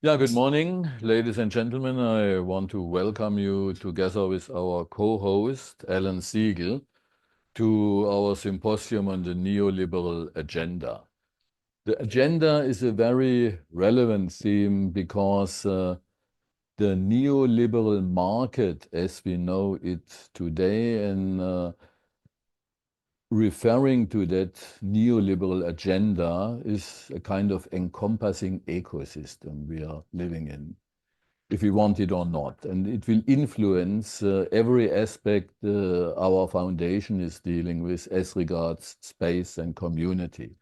Yeah, good morning, ladies and gentlemen. I want to welcome you together with our co-host, Alan Siegel, to our symposium on the neoliberal agenda. The agenda is a very relevant theme because the neoliberal market, as we know it today, and referring to that neoliberal agenda is a kind of encompassing ecosystem we are living in, if we want it or not. And it will influence every aspect our foundation is dealing with as regards space and community.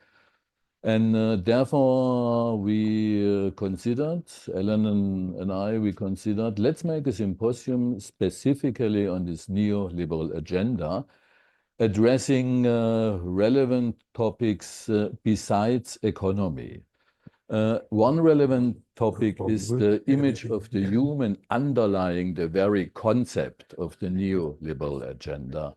And therefore, we considered, Ellen and I, we considered, let's make a symposium specifically on this neoliberal agenda, addressing relevant topics besides economy. One relevant topic is the image of the human underlying the very concept of the neoliberal agenda.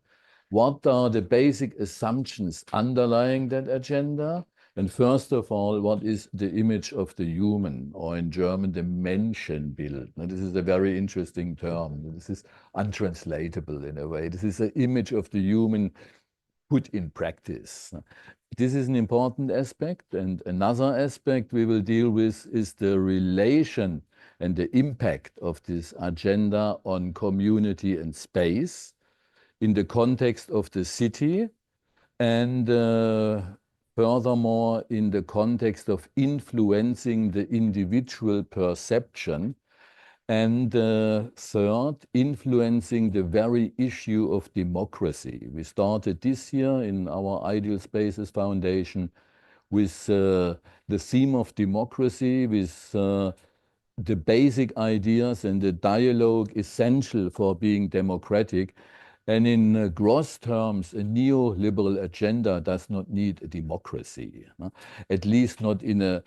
What are the basic assumptions underlying that agenda? And first of all, what is the image of the human, or in German, the Menschenbild? Now, this is a very interesting term. This is untranslatable in a way. This is an image of the human put in practice. This is an important aspect. And another aspect we will deal with is the relation and the impact of this agenda on community and space in the context of the city, and furthermore in the context of influencing the individual perception, and third, influencing the very issue of democracy. We started this year in our Ideal Spaces Foundation with the theme of democracy, with the basic ideas and the dialogue essential for being democratic. And in gross terms, a neoliberal agenda does not need a democracy, at least not in a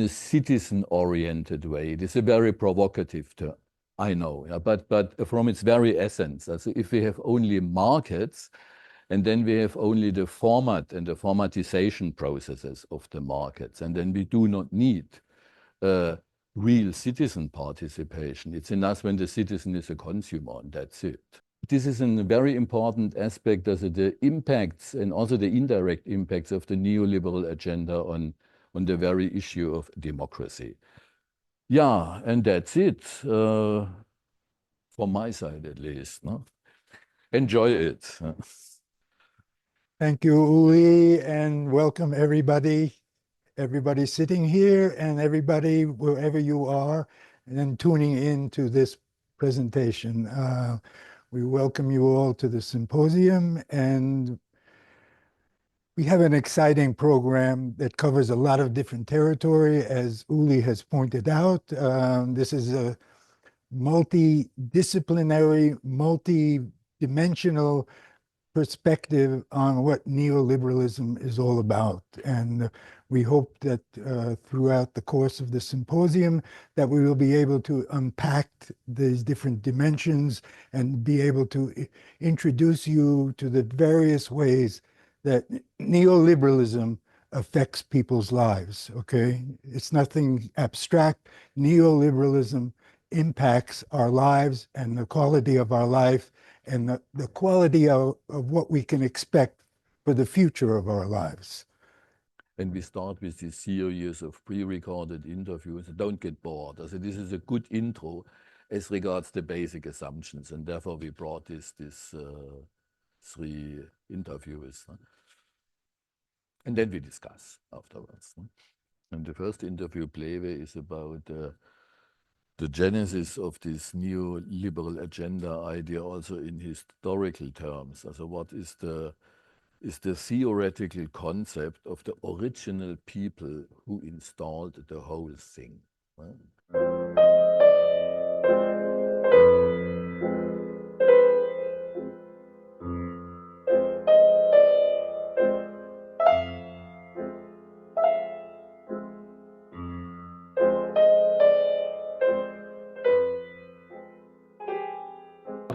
citizen-oriented way. It is a very provocative term, I know, yeah, but from its very essence, also if we have only markets, and then we have only the format and the formatization processes of the markets, and then we do not need real citizen participation. It's enough when the citizen is a consumer, and that's it. This is a very important aspect, also the impacts and also the indirect impacts of the neoliberal agenda on the very issue of democracy. Yeah, and that's it, from my side at least. No? Enjoy it. Thank you, Uli, and welcome everybody sitting here and everybody wherever you are and tuning in to this presentation. We welcome you all to the symposium, and we have an exciting program that covers a lot of different territory, as Uli has pointed out. This is a multidisciplinary, multi-dimensional perspective on what neoliberalism is all about. And we hope that throughout the course of the symposium that we will be able to unpack these different dimensions and be able to introduce you to the various ways that neoliberalism affects people's lives, okay? It's nothing abstract. Neoliberalism impacts our lives and the quality of our life and the quality of what we can expect for the future of our lives. And we start with this series of pre-recorded interviews. Don't get bored. Also, this is a good intro as regards the basic assumptions, and therefore we brought these three interviews. And then we discuss afterwards. And the first interview, Pleve, is about the genesis of this neoliberal agenda idea also in historical terms. Also, what is the theoretical concept of the original people who installed the whole thing. Right?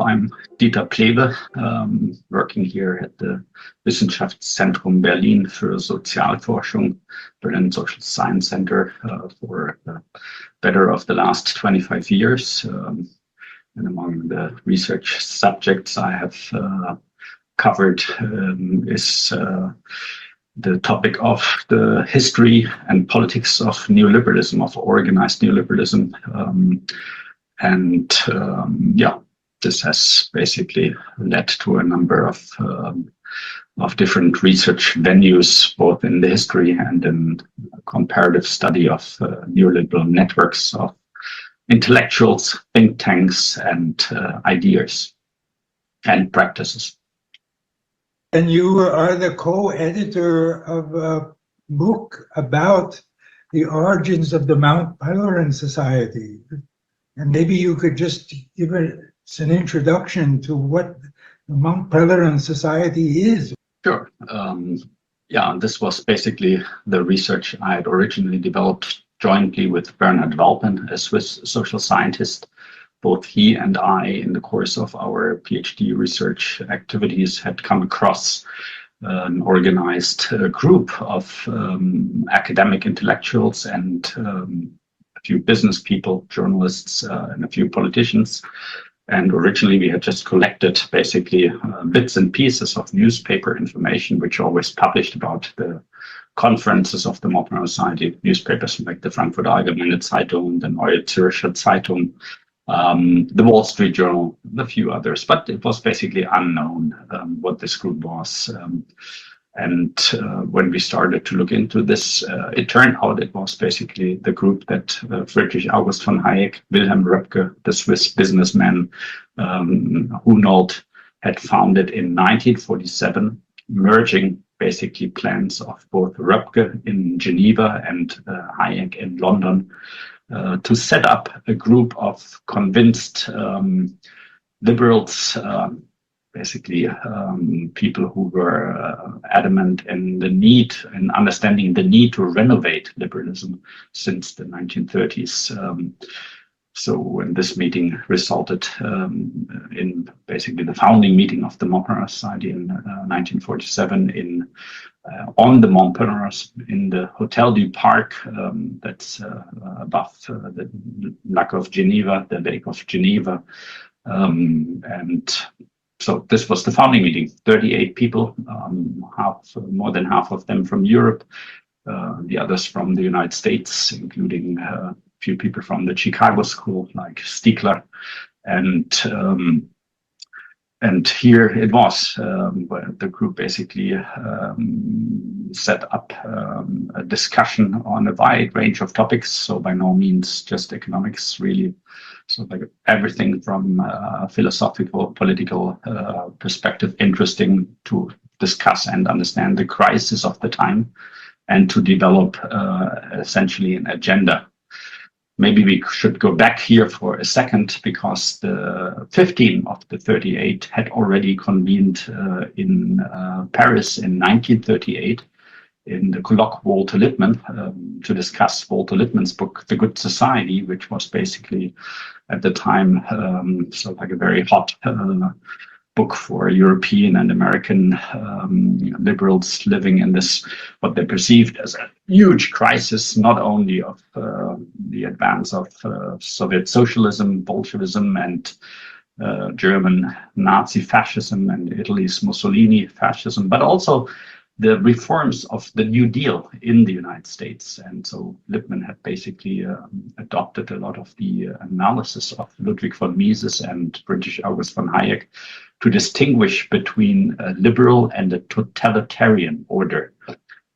I'm Dieter Plebe, working here at the Wissenschaftszentrum Berlin für Sozialforschung, Berlin Social Science Center, for better of the last 25 years. And among the research subjects I have covered is the topic of the history and politics of neoliberalism, of organized neoliberalism. This has basically led to a number of different research venues, both in the history and in comparative study of neoliberal networks of intellectuals, think tanks, and ideas and practices. And you are the co-editor of a book about the origins of the Mount Pelerin Society. And maybe you could just give us an introduction to what the Mount Pelerin Society is. Sure. This was basically the research I had originally developed jointly with Bernhard Walpen, a Swiss social scientist. Both he and I, in the course of our PhD research activities, had come across an organized group of academic intellectuals and a few business people, journalists, and a few politicians. And originally we had just collected basically bits and pieces of newspaper information, which always published about the conferences of the Mount Pelerin Society, newspapers like the Frankfurter Allgemeine Zeitung, the Neue Zürcher Zeitung, the Wall Street Journal, a few others, but it was basically unknown what this group was. When we started to look into this, it turned out it was basically the group that Friedrich August von Hayek, Wilhelm Röpke, the Swiss businessman Hunold, had founded in 1947, merging basically plans of both Röpke in Geneva and Hayek in London, to set up a group of convinced liberals, basically people who were adamant in the need and understanding the need to renovate liberalism since the 1930s. So when this meeting resulted in basically the founding meeting of the Mount Pelerin Society in 1947 on the Mont Pelerin in the Hotel du Parc, that's above the Lake of Geneva, the Lake of Geneva. So this was the founding meeting, 38 people, more than half of them from Europe, the others from the United States, including a few people from the Chicago School, like Stiegler. And here it was, where the group basically set up a discussion on a wide range of topics. So by no means just economics, really. So like everything from philosophical, political perspective, interesting to discuss and understand the crisis of the time and to develop essentially an agenda. Maybe we should go back here for a second, because the 15 of the 38 had already convened in Paris in 1938 in the colloque Walter Lippmann to discuss Walter Lippmann's book, The Good Society, which was basically at the time so like a very hot book for European and American liberals living in this, what they perceived as a huge crisis, not only of the advance of Soviet socialism, Bolshevism, and German Nazi fascism and Italy's Mussolini fascism, but also the reforms of the New Deal in the United States. And so Lippmann had basically adopted a lot of the analysis of Ludwig von Mises and British August von Hayek to distinguish between a liberal and a totalitarian order.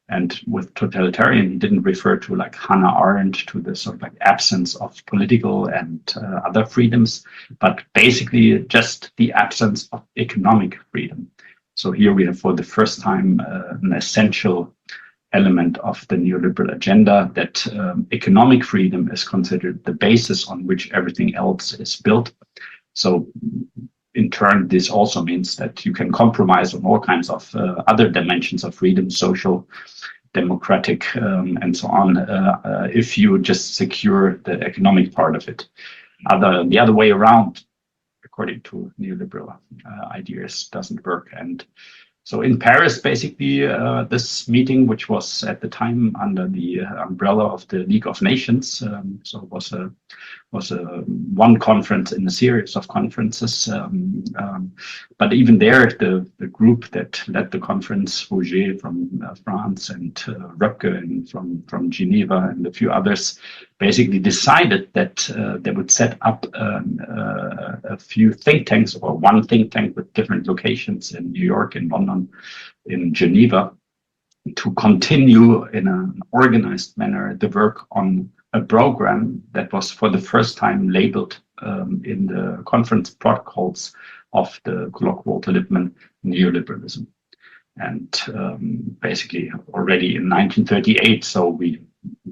And with totalitarian, he didn't refer to like Hannah Arendt, to the sort of like absence of political and other freedoms, but basically just the absence of economic freedom. So here we have for the first time an essential element of the neoliberal agenda, that economic freedom is considered the basis on which everything else is built. So in turn, this also means that you can compromise on all kinds of other dimensions of freedom, social, democratic, and so on, if you just secure the economic part of it. The other way around, according to neoliberal ideas, doesn't work. And so in Paris, basically, this meeting, which was at the time under the umbrella of the League of Nations, so it was a one conference in a series of conferences. But even there, the group that led the conference, Roger from France and Röpke from Geneva and a few others, basically decided that they would set up a few think tanks, or one think tank with different locations in New York, in London, in Geneva, to continue in an organized manner the work on a program that was for the first time labeled in the conference protocols of the Colloquial Lippmann Neoliberalism. And basically already in 1938, so we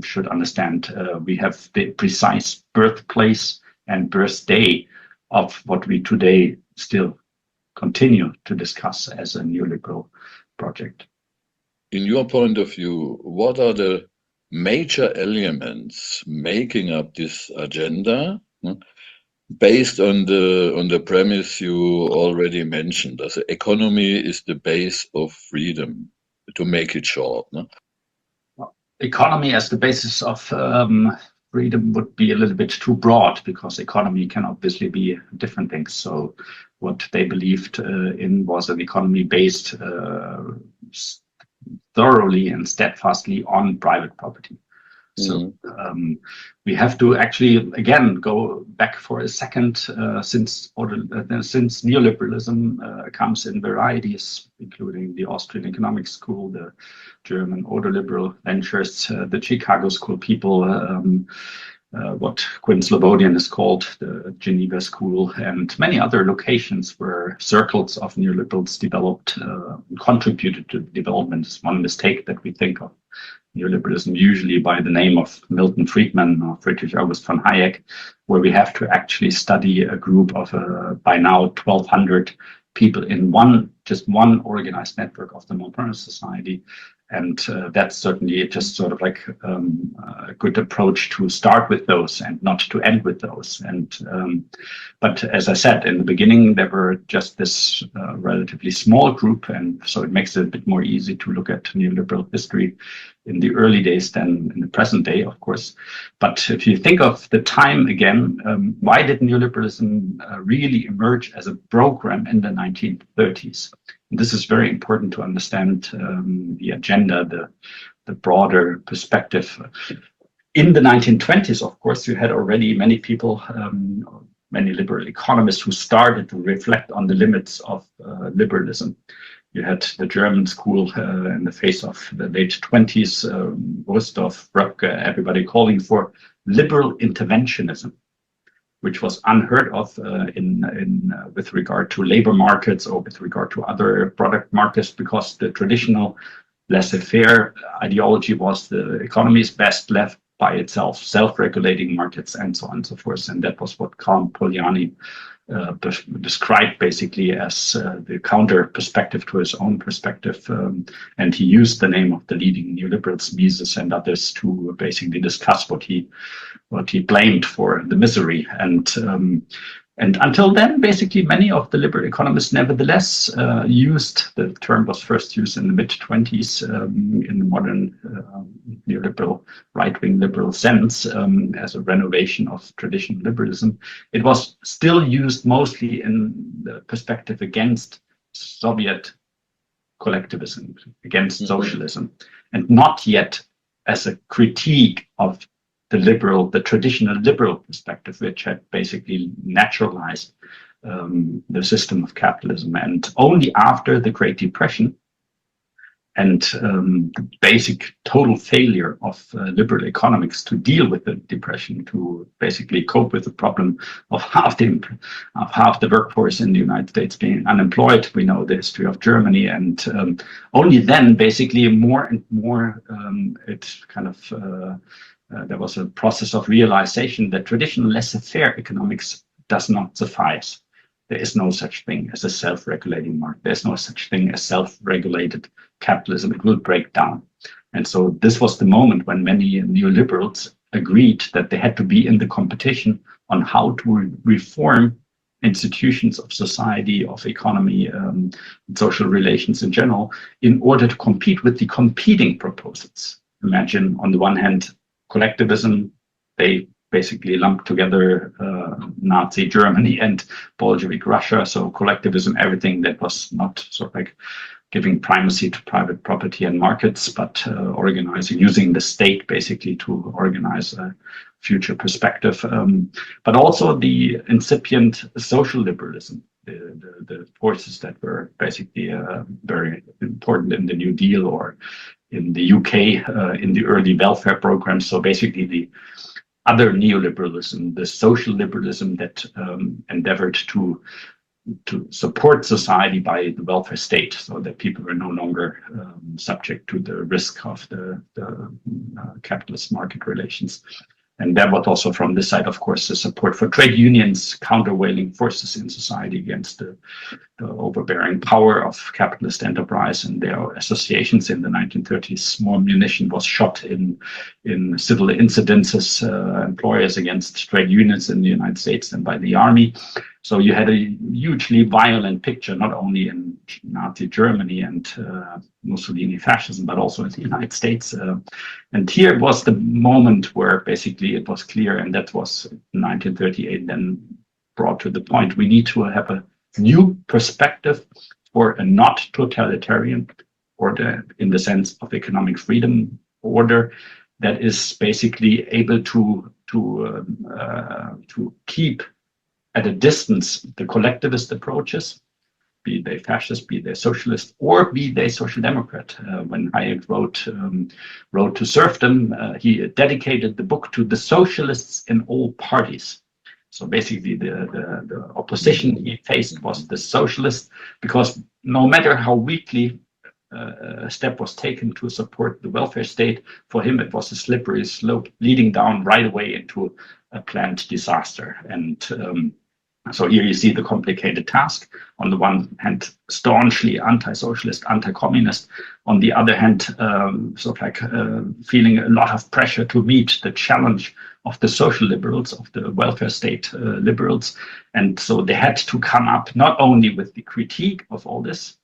should understand, we have the precise birthplace and birthday of what we today still continue to discuss as a neoliberal project. In your point of view, what are the major elements making up this agenda, based on the premise you already mentioned? As the economy is the base of freedom, to make it short. Well, economy as the basis of freedom would be a little bit too broad, because economy can obviously be different things. So what they believed in was an economy based thoroughly and steadfastly on private property. So we have to actually, again, go back for a second, since neoliberalism comes in varieties, including the Austrian Economic School, the German Neoliberal Ventures, the Chicago School people, what Quinn Slobodian is called, the Geneva School, and many other locations where circles of neoliberals developed, contributed to development. Is one mistake that we think of neoliberalism usually by the name of Milton Friedman or Friedrich August von Hayek, where we have to actually study a group of by now 1,200 people in just one organized network of the modern society. And that's certainly just sort of like a good approach to start with those and not to end with those. And but as I said in the beginning, there were just this relatively small group, and so it makes it a bit more easy to look at neoliberal history in the early days than in the present day, of course. But if you think of the time again, why did neoliberalism really emerge as a program in the 1930s? And this is very important to understand the agenda, the broader perspective. In the 1920s, of course, you had already many people, many liberal economists who started to reflect on the limits of liberalism. You had the German school in the face of the late 20s, Rostow, Röpke, everybody calling for liberal interventionism, which was unheard of with regard to labor markets or with regard to other product markets, because the traditional laissez-faire ideology was the economy is best left by itself, self-regulating markets, and so on and so forth. And that was what Karl Polanyi described basically as the counter perspective to his own perspective. And he used the name of the leading neoliberals, Mises and others, to basically discuss what he blamed for the misery. And until then, basically, many of the liberal economists nevertheless used, the term was first used in the mid-20s in the modern neoliberal, right-wing liberal sense as a renovation of traditional liberalism. It was still used mostly in the perspective against Soviet collectivism, against socialism, and not yet as a critique of the traditional liberal perspective, which had basically naturalized the system of capitalism. And only after the Great Depression and the basic total failure of liberal economics to deal with the depression, to basically cope with the problem of half the workforce in the United States being unemployed. We know the history of Germany, and only then, basically, more and more, it kind of there was a process of realization that traditional laissez-faire economics does not suffice. There is no such thing as a self-regulating market. There's no such thing as self-regulated capitalism. It will break down. And so this was the moment when many neoliberals agreed that they had to be in the competition on how to reform institutions of society, of economy, social relations in general, in order to compete with the competing proposals. Imagine, on the one hand, collectivism. They basically lumped together Nazi Germany and Bolshevik Russia. So collectivism, everything that was not sort of like giving primacy to private property and markets, but organizing, using the state basically to organize a future perspective. But also the incipient social liberalism, the forces that were basically very important in the New Deal or in the UK in the early welfare programs. So basically the other neoliberalism, the social liberalism that endeavored to support society by the welfare state, so that people are no longer subject to the risk of the capitalist market relations. And there was also from this side, of course, the support for trade unions, countervailing forces in society against the overbearing power of capitalist enterprise and their associations. In the 1930s, more munition was shot in civil incidences, employers against trade unions in the United States than by the army. So you had a hugely violent picture, not only in Nazi Germany and Mussolini fascism, but also in the United States. And here was the moment where basically it was clear, and that was 1938, then brought to the point, we need to have a new perspective for a not totalitarian order in the sense of economic freedom order that is basically able to keep at a distance the collectivist approaches, be they fascist, be they socialist, or be they social democrat. When Hayek wrote to Serfdom, he dedicated the book to the socialists in all parties. So basically the opposition he faced was the socialists, because no matter how weakly a step was taken to support the welfare state, for him it was a slippery slope leading down right away into a planned disaster. And so here you see the complicated task. On the one hand, staunchly anti-socialist, anti-communist. On the other hand, sort of like feeling a lot of pressure to meet the challenge of the social liberals, of the welfare state liberals. And so they had to come up not only with the critique of all this,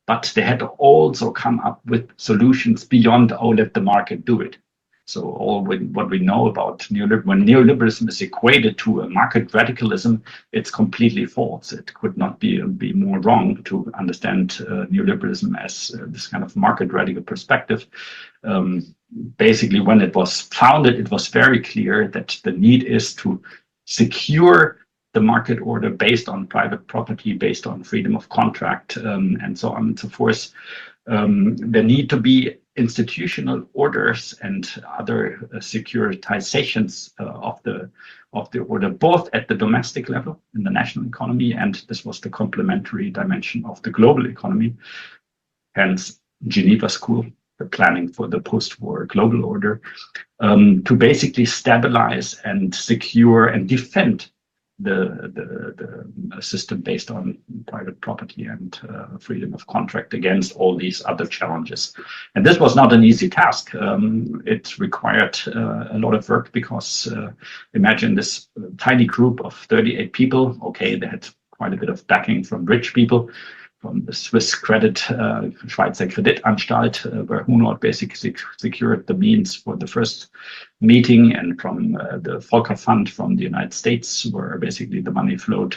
but they had to also come up with solutions beyond, oh, let the market do it. So what we know about neoliberalism, when neoliberalism is equated to a market radicalism, it's completely false. It could not be more wrong to understand neoliberalism as this kind of market radical perspective. Basically, when it was founded, it was very clear that the need is to secure the market order based on private property, based on freedom of contract, and so on and so forth. There need to be institutional orders and other securitizations of the order, both at the domestic level in the national economy, and this was the complementary dimension of the global economy. Hence, Geneva School, the planning for the post-war global order, to basically stabilize and secure and defend the system based on private property and freedom of contract against all these other challenges. And this was not an easy task. It required a lot of work because imagine this tiny group of 38 people. Okay, they had quite a bit of backing from rich people, from the Swiss credit, Schweizer Kreditanstalt, where Hunold basically secured the means for the first meeting, and from the Volcker Fund from the United States, where basically the money flowed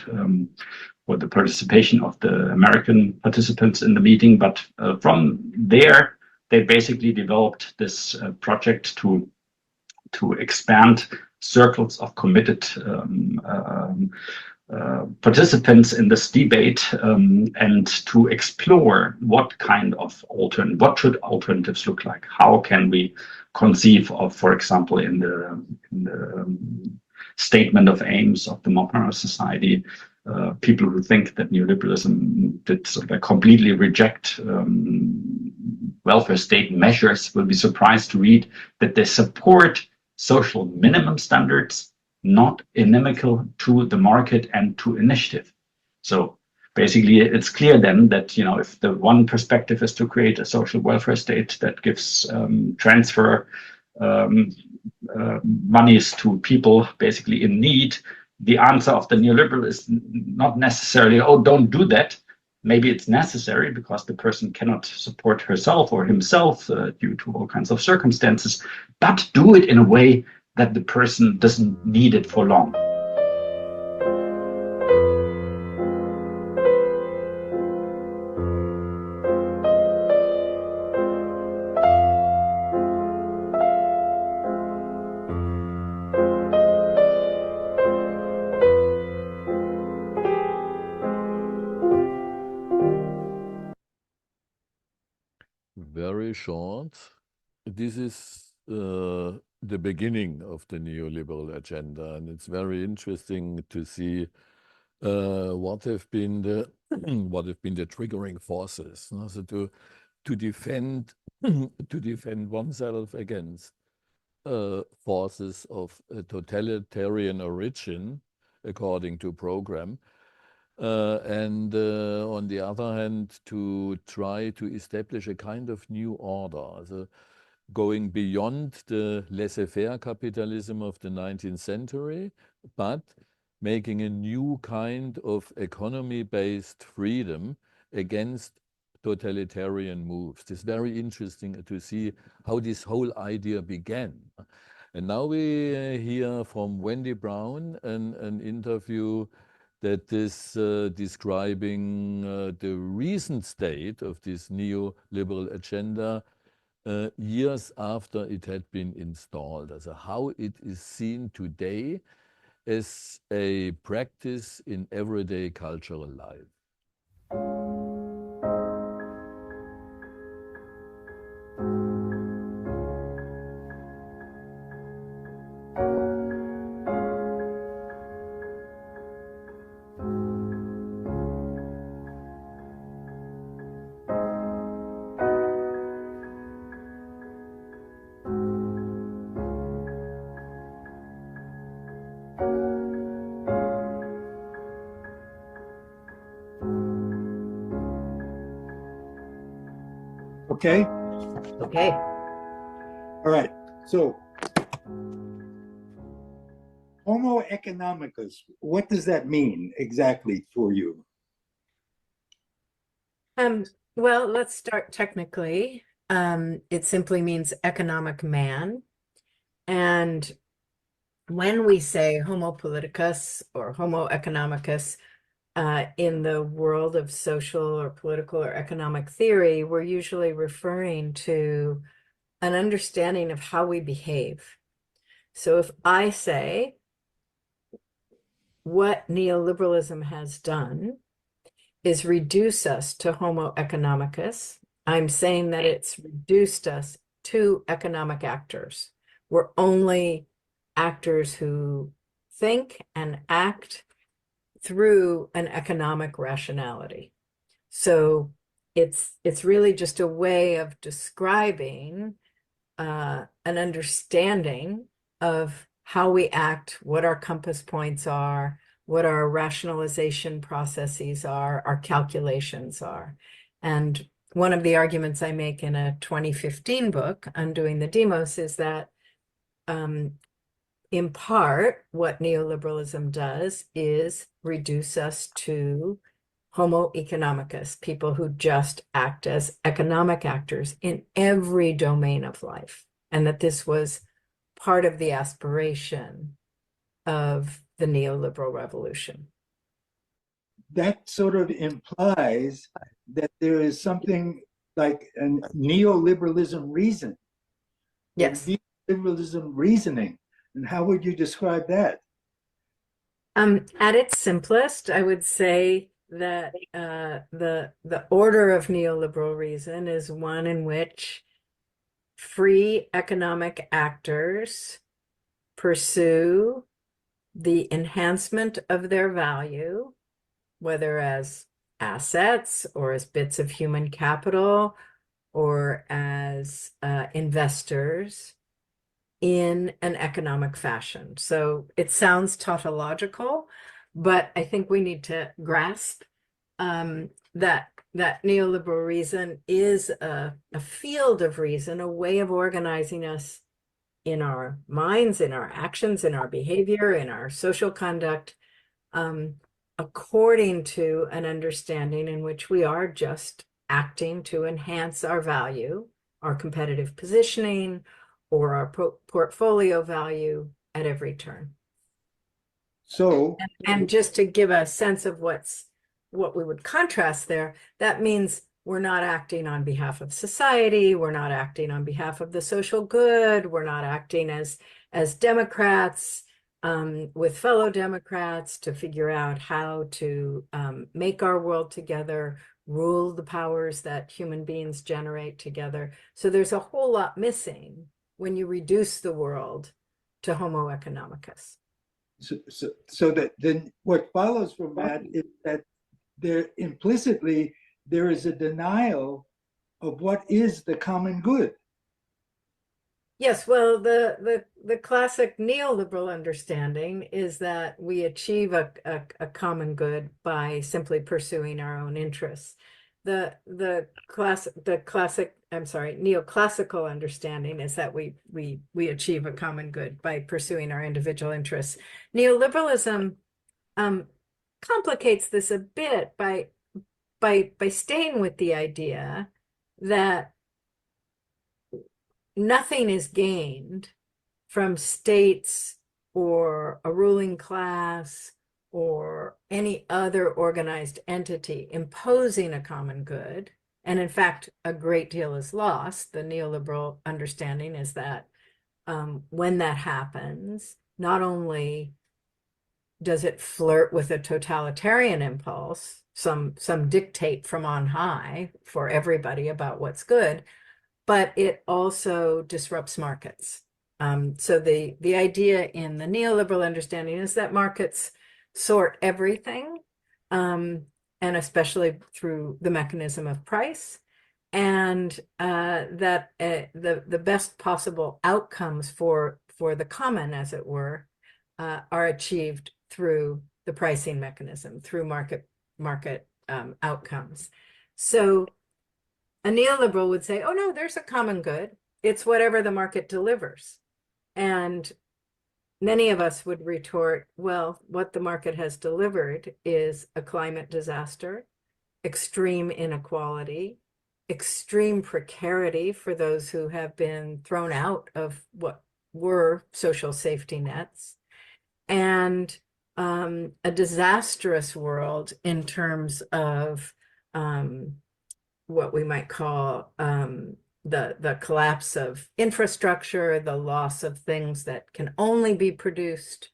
for the participation of the American participants in the meeting. But from there, they basically developed this project to expand circles of committed participants in this debate, and to explore what kind of what should alternatives look like? How can we conceive of, for example, in the statement of aims of the Montparnasse Society, people who think that neoliberalism did sort of completely reject welfare state measures will be surprised to read that they support social minimum standards, not inimical to the market and to initiative. So basically, it's clear then that, you know, if the one perspective is to create a social welfare state that gives transfer monies to people basically in need, the answer of the neoliberal is not necessarily, oh, don't do that. Maybe it's necessary because the person cannot support herself or himself due to all kinds of circumstances, but do it in a way that the person doesn't need it for long. Very short. This is the beginning of the neoliberal agenda, and it's very interesting to see what have been the what have been the triggering forces. So to defend to defend oneself against forces of a totalitarian origin, according to program. And on the other hand, to try to establish a kind of new order, so going beyond the laissez-faire capitalism of the 19th century, but making a new kind of economy-based freedom against totalitarian moves. It's very interesting to see how this whole idea began. And now we hear from Wendy Brown an interview that is describing the recent state of this neoliberal agenda years after it had been installed, as how it is seen today as a practice in everyday cultural life. Okay? Okay. All right. So, Homo economicus, what does that mean exactly for you? Well, let's start technically. It simply means economic man. And when we say Homo politicus or Homo economicus in the world of social or political or economic theory, we're usually referring to an understanding of how we behave. So if I say what neoliberalism has done is reduce us to Homo economicus, I'm saying that it's reduced us to economic actors. We're only actors who think and act through an economic rationality. So it's really just a way of describing an understanding of how we act, what our compass points are, what our rationalization processes are, our calculations are. And one of the arguments I make in a 2015 book, Undoing the Demos, is that in part, what neoliberalism does is reduce us to Homo economicus, people who just act as economic actors in every domain of life. And that this was part of the aspiration of the neoliberal revolution. That sort of implies that there is something like a neoliberalism reason. Yes. Neoliberalism reasoning. And how would you describe that? At its simplest, I would say that the order of neoliberal reason is one in which free economic actors pursue the enhancement of their value, whether as assets or as bits of human capital or as investors in an economic fashion. So it sounds tautological, but I think we need to grasp that neoliberal reason is a field of reason, a way of organizing us in our minds, in our actions, in our behavior, in our social conduct, according to an understanding in which we are just acting to enhance our value, our competitive positioning, or our portfolio value at every turn. So, And just to give a sense of what we would contrast there, that means we're not acting on behalf of society, we're not acting on behalf of the social good, we're not acting as Democrats with fellow Democrats to figure out how to make our world together, rule the powers that human beings generate together. So there's a whole lot missing when you reduce the world to Homo economicus. so that then what follows from that is that there implicitly there is a denial of what is the common good. Yes, well, the classic neoliberal understanding is that we achieve a common good by simply pursuing our own interests. The classic, I'm sorry, neoclassical understanding is that we achieve a common good by pursuing our individual interests. Neoliberalism complicates this a bit by staying with the idea that nothing is gained from states or a ruling class or any other organized entity imposing a common good. And in fact, a great deal is lost. The neoliberal understanding is that when that happens, not only does it flirt with a totalitarian impulse, some dictate from on high for everybody about what's good, but it also disrupts markets. So the idea in the neoliberal understanding is that markets sort everything, and especially through the mechanism of price, and that the best possible outcomes for the common, as it were, are achieved through the pricing mechanism, through market outcomes. So a neoliberal would say, oh no, there's a common good. It's whatever the market delivers. And many of us would retort, well, what the market has delivered is a climate disaster, extreme inequality, extreme precarity for those who have been thrown out of what were social safety nets, and a disastrous world in terms of what we might call the collapse of infrastructure, the loss of things that can only be produced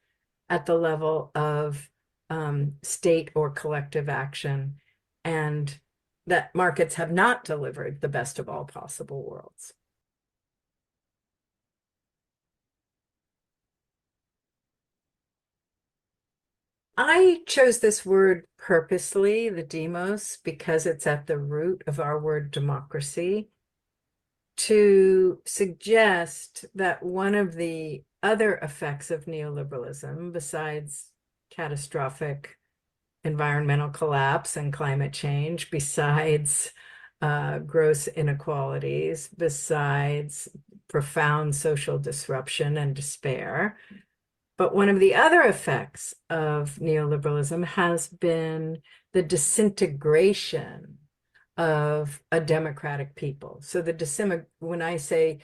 at the level of state or collective action, and that markets have not delivered the best of all possible worlds. I chose this word purposely, the demos, because it's at the root of our word democracy, to suggest that one of the other effects of neoliberalism, besides catastrophic environmental collapse and climate change, besides gross inequalities, besides profound social disruption and despair, but one of the other effects of neoliberalism has been the disintegration of a democratic people. So when I say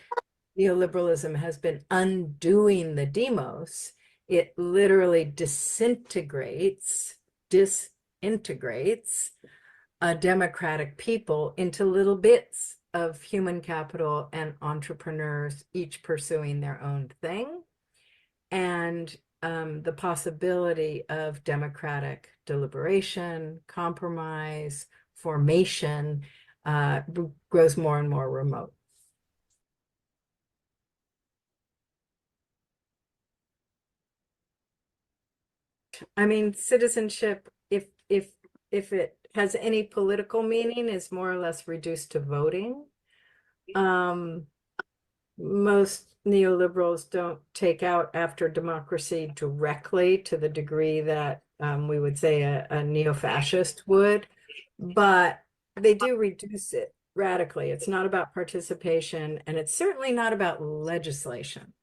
neoliberalism has been undoing the demos, it literally disintegrates a democratic people into little bits of human capital and entrepreneurs, each pursuing their own thing. And the possibility of democratic deliberation, compromise, formation grows more and more remote. I mean, citizenship, if it has any political meaning, is more or less reduced to voting. Most neoliberals don't take out after democracy directly to the degree that we would say a neo-fascist would, but they do reduce it radically. It's not about participation, and it's certainly not about legislation.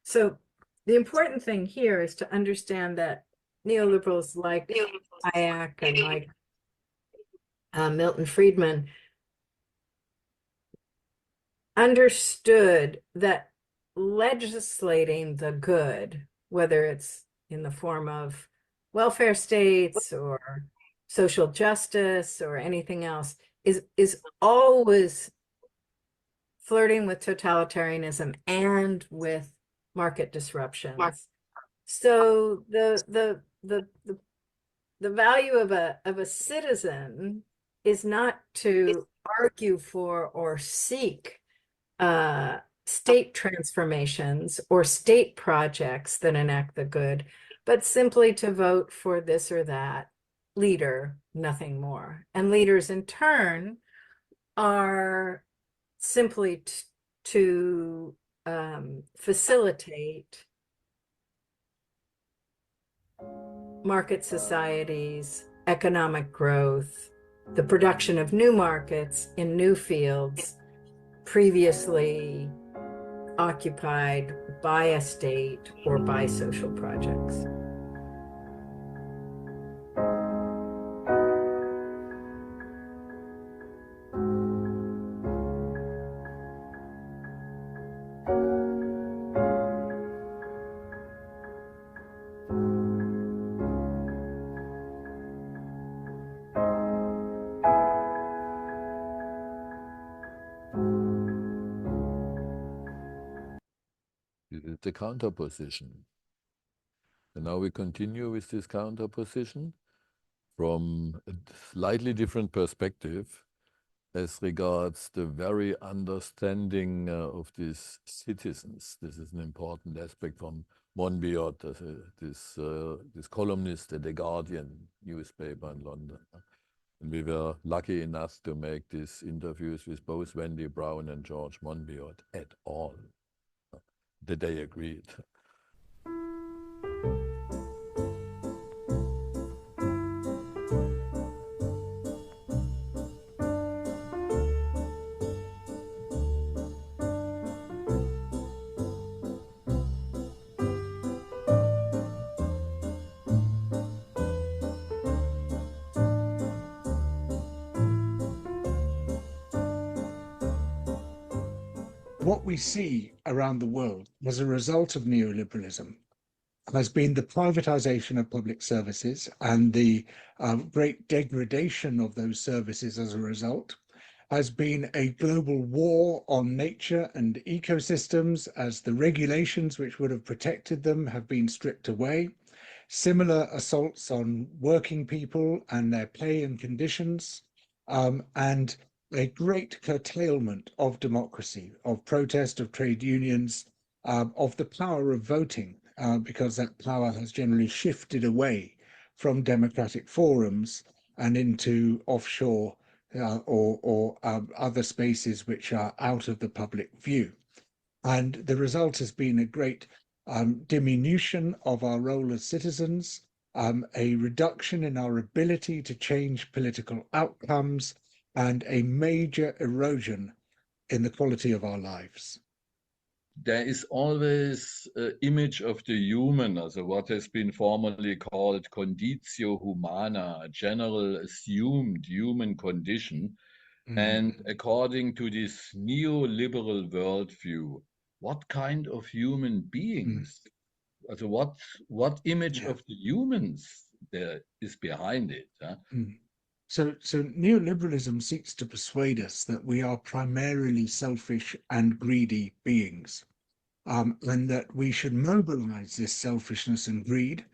So the important thing here is to understand that neoliberals like Hayek and like Milton Friedman understood that legislating the good, whether it's in the form of welfare states or social justice or anything else, is always flirting with totalitarianism and with market disruptions. So the value of a citizen is not to argue for or seek state transformations or state projects that enact the good, but simply to vote for this or that leader, nothing more. And leaders in turn are simply to facilitate market societies, economic growth, the production of new markets in new fields previously occupied by a state or by social projects. This is the counterposition. And now we continue with this counterposition from a slightly different perspective as regards the very understanding of these citizens. This is an important aspect from Monbiot, this columnist at the Guardian newspaper in London. And we were lucky enough to make these interviews with both Wendy Brown and George Monbiot at all. That they agreed. What we see around the world as a result of neoliberalism has been the privatization of public services and the great degradation of those services as a result, has been a global war on nature and ecosystems as the regulations which would have protected them have been stripped away, similar assaults on working people and their pay and conditions, and a great curtailment of democracy, of protest, of trade unions, of the power of voting, because that power has generally shifted away from democratic forums and into offshore or other spaces which are out of the public view. And the result has been a great diminution of our role as citizens, a reduction in our ability to change political outcomes, and a major erosion in the quality of our lives. There is always an image of the human, as what has been formerly called conditio humana, a general assumed human condition. And according to this neoliberal worldview, what kind of human beings? Also what image of the humans there is behind it? Huh? So neoliberalism seeks to persuade us that we are primarily selfish and greedy beings, and that we should mobilize this selfishness and greed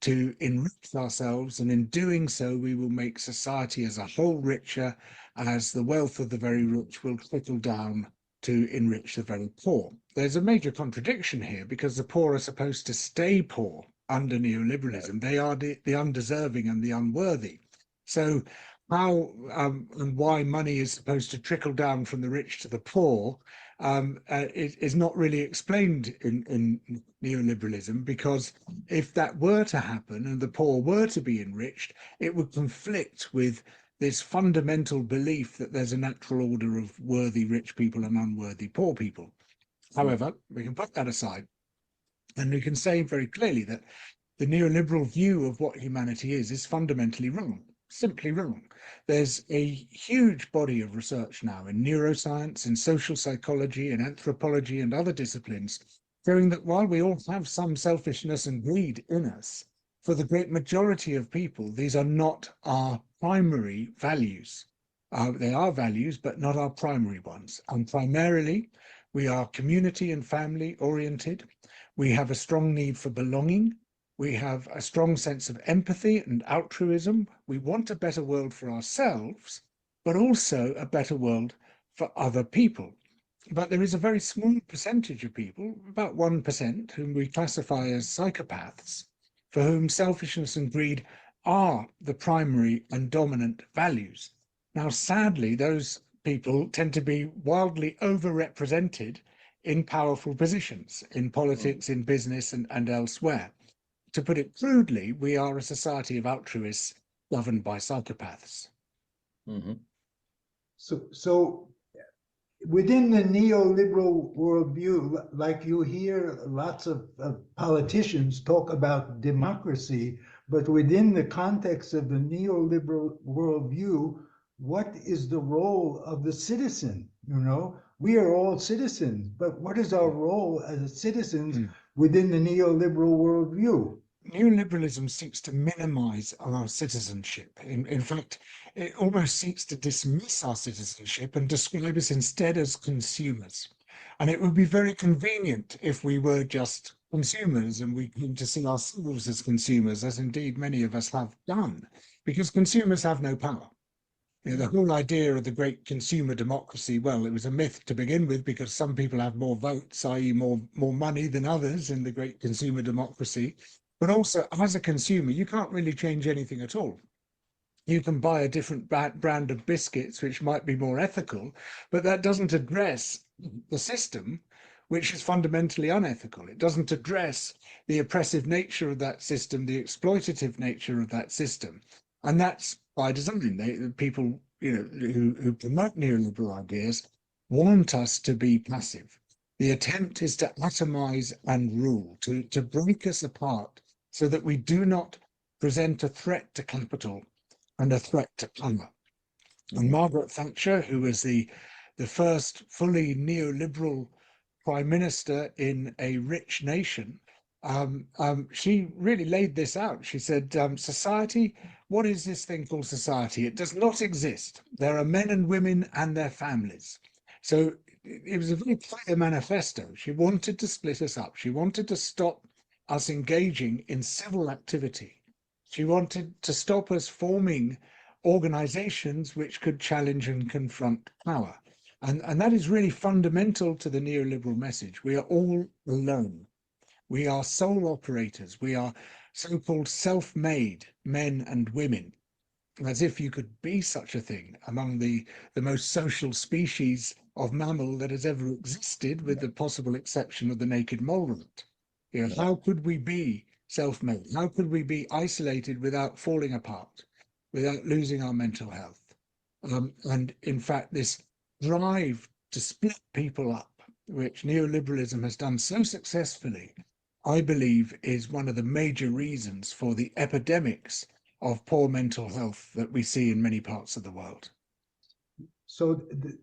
to enrich ourselves, and in doing so, we will make society as a whole richer, as the wealth of the very rich will trickle down to enrich the very poor. There's a major contradiction here because the poor are supposed to stay poor under neoliberalism. They are the undeserving and the unworthy. So how and why money is supposed to trickle down from the rich to the poor is not really explained in neoliberalism, because if that were to happen and the poor were to be enriched, it would conflict with this fundamental belief that there's a natural order of worthy rich people and unworthy poor people. However, we can put that aside. And we can say very clearly that the neoliberal view of what humanity is fundamentally wrong, simply wrong. There's a huge body of research now in neuroscience, in social psychology, in anthropology, and other disciplines, showing that while we all have some selfishness and greed in us, for the great majority of people, these are not our primary values. They are values, but not our primary ones. And primarily, we are community and family oriented. We have a strong need for belonging. We have a strong sense of empathy and altruism. We want a better world for ourselves, but also a better world for other people. But there is a very small percentage of people, about 1%, whom we classify as psychopaths, for whom selfishness and greed are the primary and dominant values. Now, sadly, those people tend to be wildly overrepresented in powerful positions, in politics, in business, and elsewhere. To put it crudely, we are a society of altruists governed by psychopaths. Mm-hmm. So within the neoliberal worldview, like you hear lots of politicians talk about democracy, but within the context of the neoliberal worldview, what is the role of the citizen? You know, we are all citizens, but what is our role as citizens within the neoliberal worldview? Neoliberalism seeks to minimize our citizenship. In fact, it almost seeks to dismiss our citizenship and describe us instead as consumers. And it would be very convenient if we were just consumers and we came to see ourselves as consumers, as indeed many of us have done, because consumers have no power. You know, the whole idea of the great consumer democracy, well, it was a myth to begin with because some people have more votes, i.e. more money than others in the great consumer democracy. But also, as a consumer, you can't really change anything at all. You can buy a different brand of biscuits, which might be more ethical, but that doesn't address the system, which is fundamentally unethical. It doesn't address the oppressive nature of that system, the exploitative nature of that system. And that's by design. People, who promote neoliberal ideas want us to be passive. The attempt is to atomize and rule, to break us apart so that we do not present a threat to capital and a threat to power. And Margaret Thatcher, who was the first fully neoliberal prime minister in a rich nation, she really laid this out. She said, society, what is this thing called society? It does not exist. There are men and women and their families. So it was a very clear manifesto. She wanted to split us up. She wanted to stop us engaging in civil activity. She wanted to stop us forming organizations which could challenge and confront power. And that is really fundamental to the neoliberal message. We are all alone. We are sole operators. We are so-called self-made men and women, as if you could be such a thing among the most social species of mammal that has ever existed, with the possible exception of the naked mole rat. You know, how could we be self-made? How could we be isolated without falling apart, without losing our mental health? And in fact, this drive to split people up, which neoliberalism has done so successfully, I believe is one of the major reasons for the epidemics of poor mental health that we see in many parts of the world. So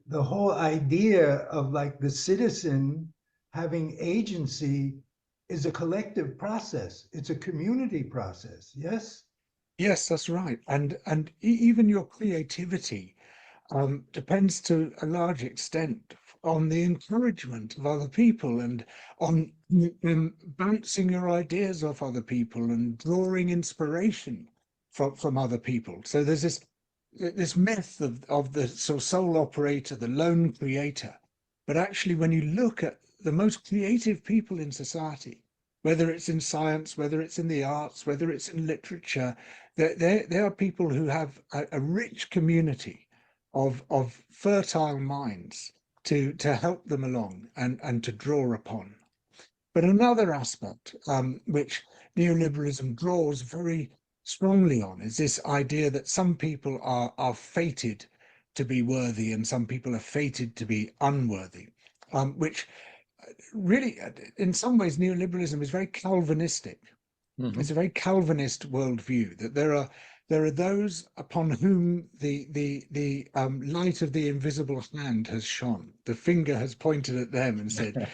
the whole idea of like the citizen having agency is a collective process. It's a community process, yes? Yes, that's right. And even your creativity depends to a large extent on the encouragement of other people and on bouncing your ideas off other people and drawing inspiration from other people. So there's this myth of the sort of sole operator, the lone creator. But actually, when you look at the most creative people in society, whether it's in science, whether it's in the arts, whether it's in literature, there are people who have a rich community of fertile minds to help them along and to draw upon. But another aspect which neoliberalism draws very strongly on is this idea that some people are fated to be worthy and some people are fated to be unworthy, which really, in some ways, neoliberalism is very Calvinistic. It's a very Calvinist worldview, that there are those upon whom the light of the invisible hand has shone. The finger has pointed at them and said,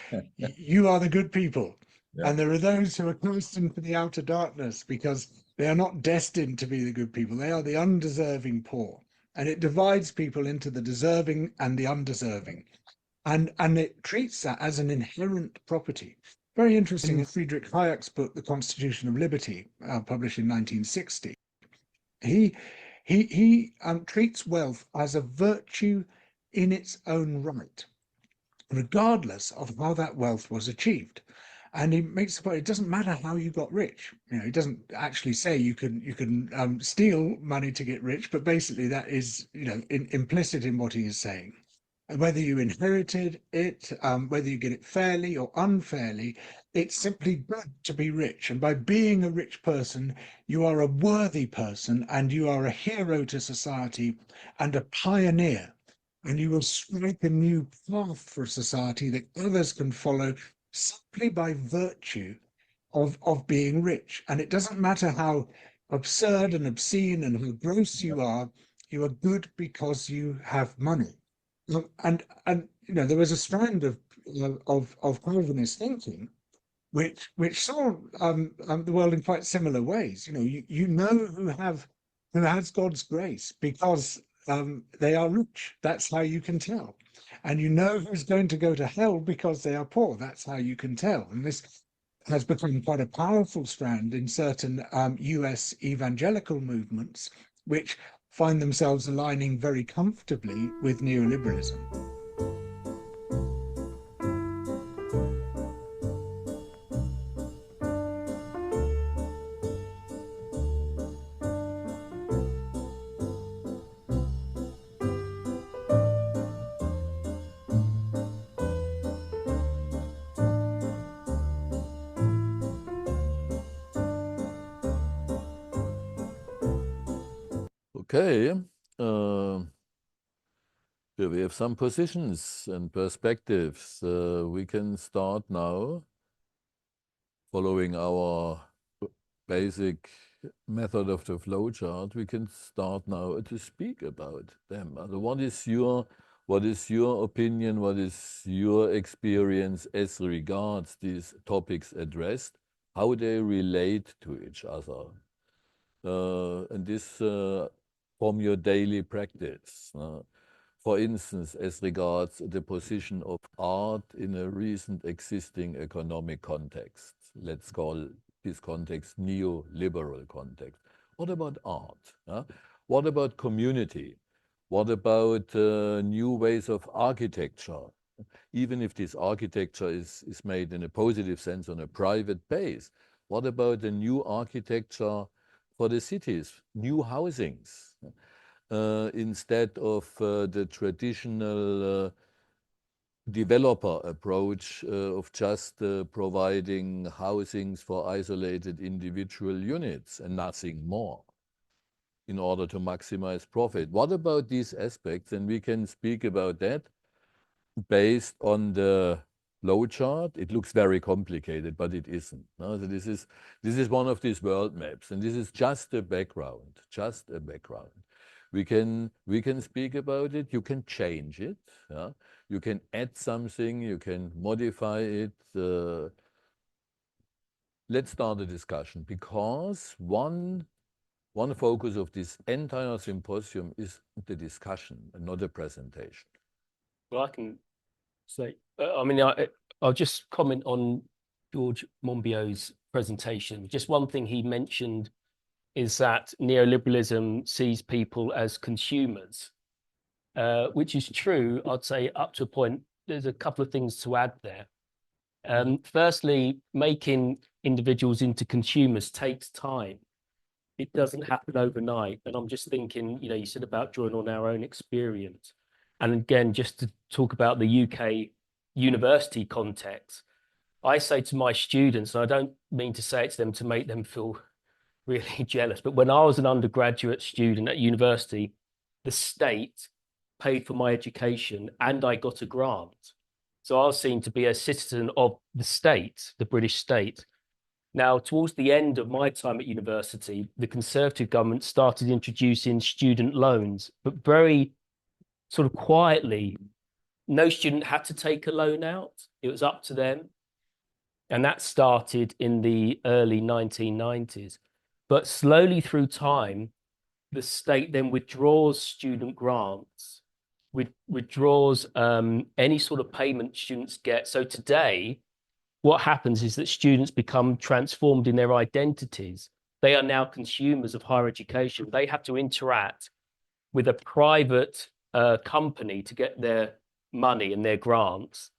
"You are the good people." Yeah. And there are those who are cast into the outer darkness because they are not destined to be the good people. They are the undeserving poor. And it divides people into the deserving and the undeserving. And it treats that as an inherent property. Very interesting in Friedrich Hayek's book, The Constitution of Liberty, published in 1960. He treats wealth as a virtue in its own right, regardless of how that wealth was achieved. And he makes the point, it doesn't matter how you got rich. You know, he doesn't actually say you can steal money to get rich, but basically that is, you know, implicit in what he is saying. And whether you inherited it, whether you get it fairly or unfairly, it's simply good to be rich. And by being a rich person, you are a worthy person and you are a hero to society and a pioneer. And you will strike a new path for society that others can follow simply by virtue of being rich. And it doesn't matter how absurd and obscene and how gross you are good because you have money. And you know, there was a strand of Calvinist thinking which saw the world in quite similar ways. You know, you know who has God's grace because they are rich. That's how you can tell. And you know who's going to go to hell because they are poor. That's how you can tell. And this has become quite a powerful strand in certain US evangelical movements, which find themselves aligning very comfortably with neoliberalism. Okay, here we have some positions and perspectives. We can start now following our basic method of the flowchart. We can start now to speak about them. What is your opinion? What is your experience as regards these topics addressed? How they relate to each other? And this from your daily practice. For instance, as regards the position of art in a recent existing economic context. Let's call this context neoliberal context. What about art? What about community? What about new ways of architecture? Even if this architecture is made in a positive sense on a private base, what about the new architecture for the cities, new housings, instead of the traditional developer approach of just providing housings for isolated individual units and nothing more in order to maximize profit? What about these aspects? And we can speak about that based on the flowchart. It looks very complicated, but it isn't. No? So this is one of these world maps, and this is just a background, just a background. We can speak about it. You can change it. Yeah? You can add something. You can modify it. Let's start a discussion, because one focus of this entire symposium is the discussion and not a presentation. Well, I can say, I mean, I'll just comment on George Monbiot's presentation. Just one thing he mentioned is that neoliberalism sees people as consumers, which is true, I'd say, up to a point. There's a couple of things to add there. Firstly, making individuals into consumers takes time. It doesn't happen overnight. And I'm just thinking, you know, you said about drawing on our own experience. And again, just to talk about the UK university context, I say to my students, and I don't mean to say it to them to make them feel really jealous, but when I was an undergraduate student at university, the state paid for my education and I got a grant. So I was seen to be a citizen of the state, the British state. Now, towards the end of my time at university, the Conservative government started introducing student loans, but very sort of quietly. No student had to take a loan out. It was up to them. And that started in the early 1990s. But slowly through time, the state then withdraws student grants, withdraws any sort of payment students get. So today, what happens is that students become transformed in their identities. They are now consumers of higher education. They have to interact with a private company to get their money and their grants.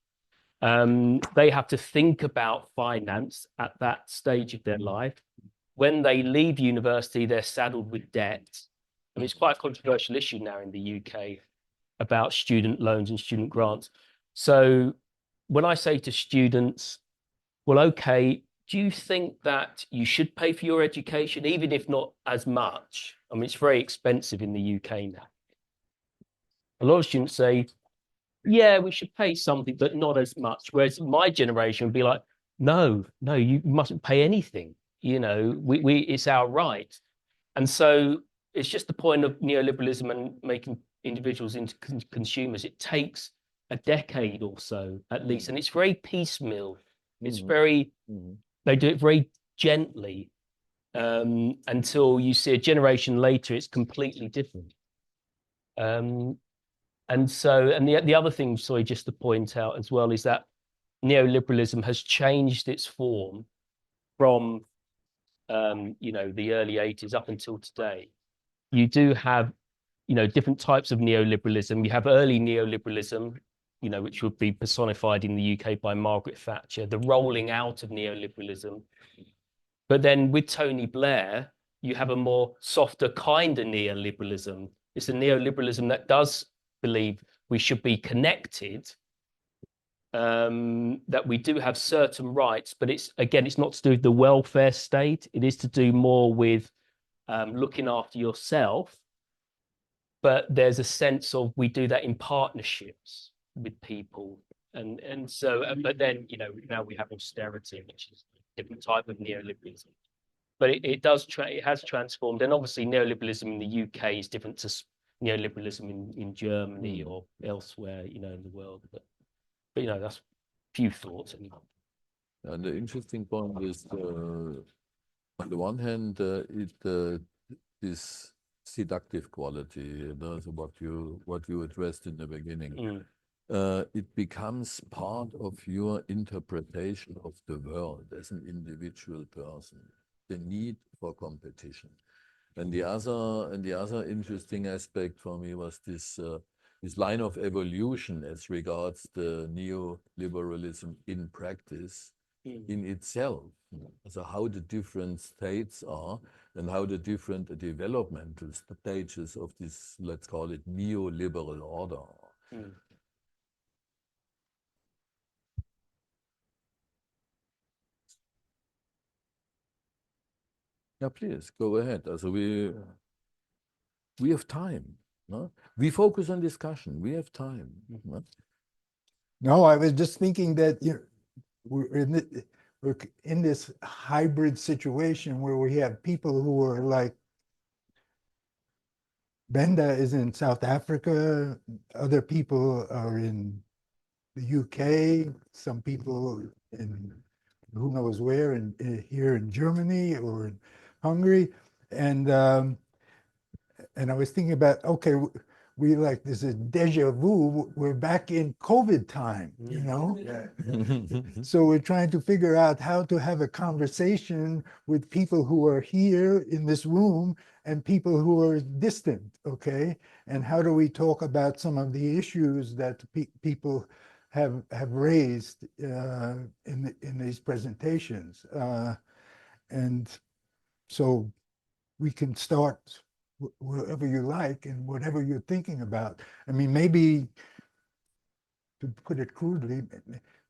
They have to think about finance at that stage of their life. When they leave university, they're saddled with debt. I mean, it's quite a controversial issue now in the UK about student loans and student grants. So when I say to students, well, okay, do you think that you should pay for your education, even if not as much? I mean, it's very expensive in the UK now. A lot of students say, yeah, we should pay something, but not as much. Whereas my generation would be like, no, you mustn't pay anything. You know, it's our right. And so it's just the point of neoliberalism and making individuals into consumers. It takes a decade or so at least, and it's very piecemeal. It's very, they do it very gently until you see a generation later, it's completely different. And so, and the other thing, sorry, just to point out as well, is that neoliberalism has changed its form from, you know, the early 80s up until today. You do have, you know, different types of neoliberalism. You have early neoliberalism, you know, which would be personified in the UK by Margaret Thatcher, the rolling out of neoliberalism. But then with Tony Blair, you have a more softer kind of neoliberalism. It's a neoliberalism that does believe we should be connected, that we do have certain rights, but it's not to do with the welfare state. It is to do more with looking after yourself. But there's a sense of we do that in partnerships with people. And so, but then, you know, now we have austerity, which is a different type of neoliberalism. But it has transformed. And obviously neoliberalism in the UK is different to neoliberalism in Germany or elsewhere, you know, in the world. But you know, that's a few thoughts anyway. And the interesting point is, on the one hand, this seductive quality, so what you addressed in the beginning. It becomes part of your interpretation of the world as an individual person, the need for competition. And the other interesting aspect for me was this line of evolution as regards the neoliberalism in practice in itself. So how the different states are and how the different developmental stages of this, let's call it, neoliberal order. Yeah, please go ahead. Also we have time. No? We focus on discussion. We have time. No? No, I was just thinking that we're in this hybrid situation where we have people who are like, Benda is in South Africa, other people are in the UK, some people in who knows where, here in Germany or in Hungary, and I was thinking about, okay, we like, there's a deja vu, we're back in COVID time, you know? So we're trying to figure out how to have a conversation with people who are here in this room and people who are distant, okay? And how do we talk about some of the issues that people have raised in these presentations? And so we can start wherever you like and whatever you're thinking about. I mean, maybe, to put it crudely,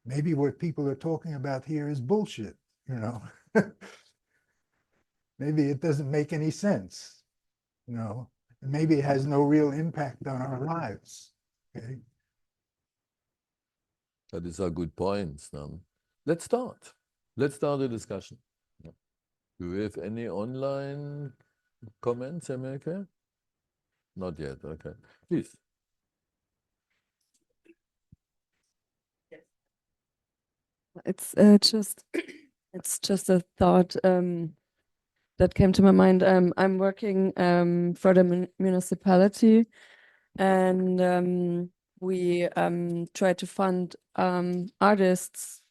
maybe what people are talking about here is bullshit, you know? Maybe it doesn't make any sense, you know? And maybe it has no real impact on our lives, okay? These are good points. Let's start. Let's start the discussion. Do we have any online comments, America? Not yet. Okay, please. It's just a thought that came to my mind. I'm working for the municipality, and we try to fund artists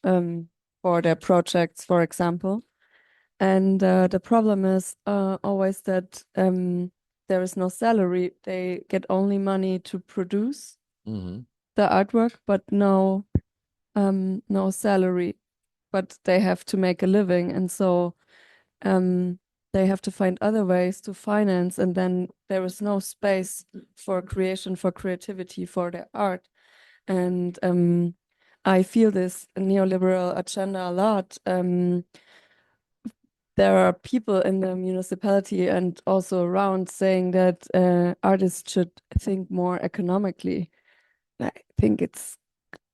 for their projects, for example. And the problem is always that there is no salary. They get only money to produce Mm-hmm. the artwork, but no salary. But they have to make a living, and so they have to find other ways to finance, and then there is no space for creation, for creativity, for their art. And I feel this neoliberal agenda a lot. There are people in the municipality and also around saying that artists should think more economically. I think it's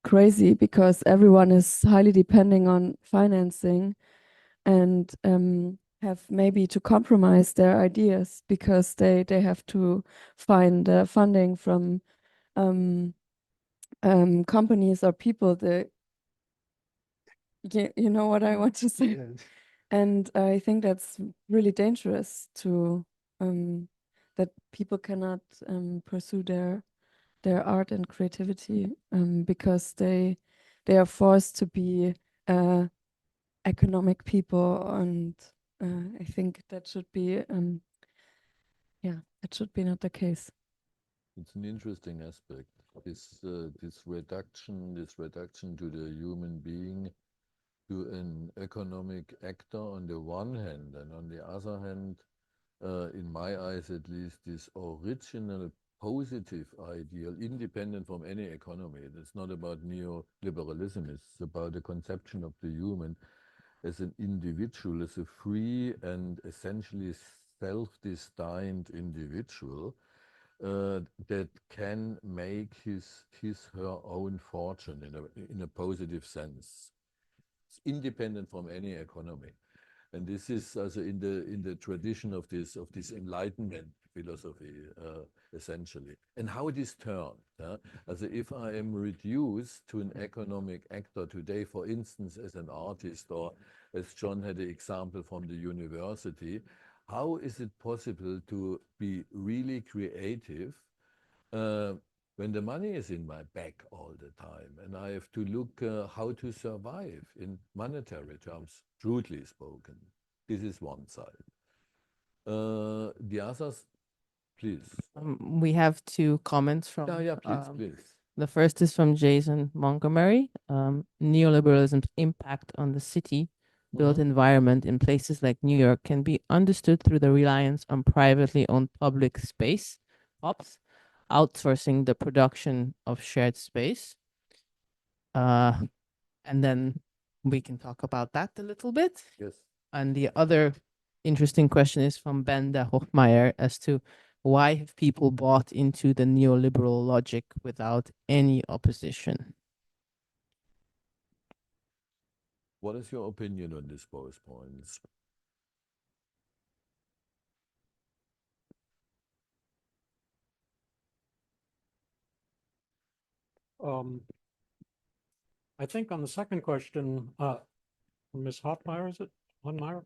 crazy because everyone is highly depending on financing and have maybe to compromise their ideas because they have to find funding from companies or people that you know what I want to say. Yes. And I think that's really dangerous to that people cannot pursue their art and creativity because they are forced to be economic people, and I think that should be that should be not the case. It's an interesting aspect. This reduction to the human being, to an economic actor on the one hand, and on the other hand, in my eyes at least, this original positive ideal, independent from any economy. It's not about neoliberalism, it's about the conception of the human as an individual, as a free and essentially self-destined individual that can make her own fortune in a positive sense. It's independent from any economy. And this is also in the tradition of this Enlightenment philosophy, essentially. And how it is turned. Also, if I am reduced to an economic actor today, for instance, as an artist, or as John had the example from the university, how is it possible to be really creative when the money is in my back all the time and I have to look how to survive in monetary terms, crudely spoken? This is one side. The others, please. We have two comments from. Yeah, please. The first is from Jason Montgomery. Neoliberalism's impact on the city built environment in places like New York can be understood through the reliance on privately owned public space, POPs, outsourcing the production of shared space. And then we can talk about that a little bit. Yes. And the other interesting question is from Ben de Hoffmeyer as to why have people bought into the neoliberal logic without any opposition? What is your opinion on these both points? I think on the second question, Ms. Hofmeyer, is it? Hofmeyer?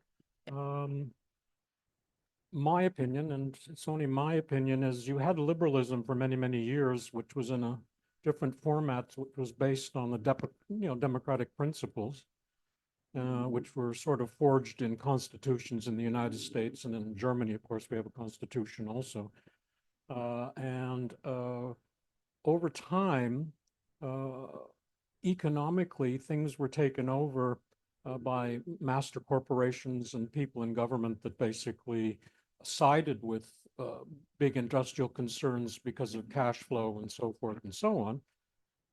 My opinion, and it's only my opinion, is you had liberalism for many, many years, which was in a different format, which was based on the democratic principles, which were sort of forged in constitutions in the United States, and in Germany, of course, we have a constitution also. And over time, economically, things were taken over by master corporations and people in government that basically sided with big industrial concerns because of cash flow and so forth and so on.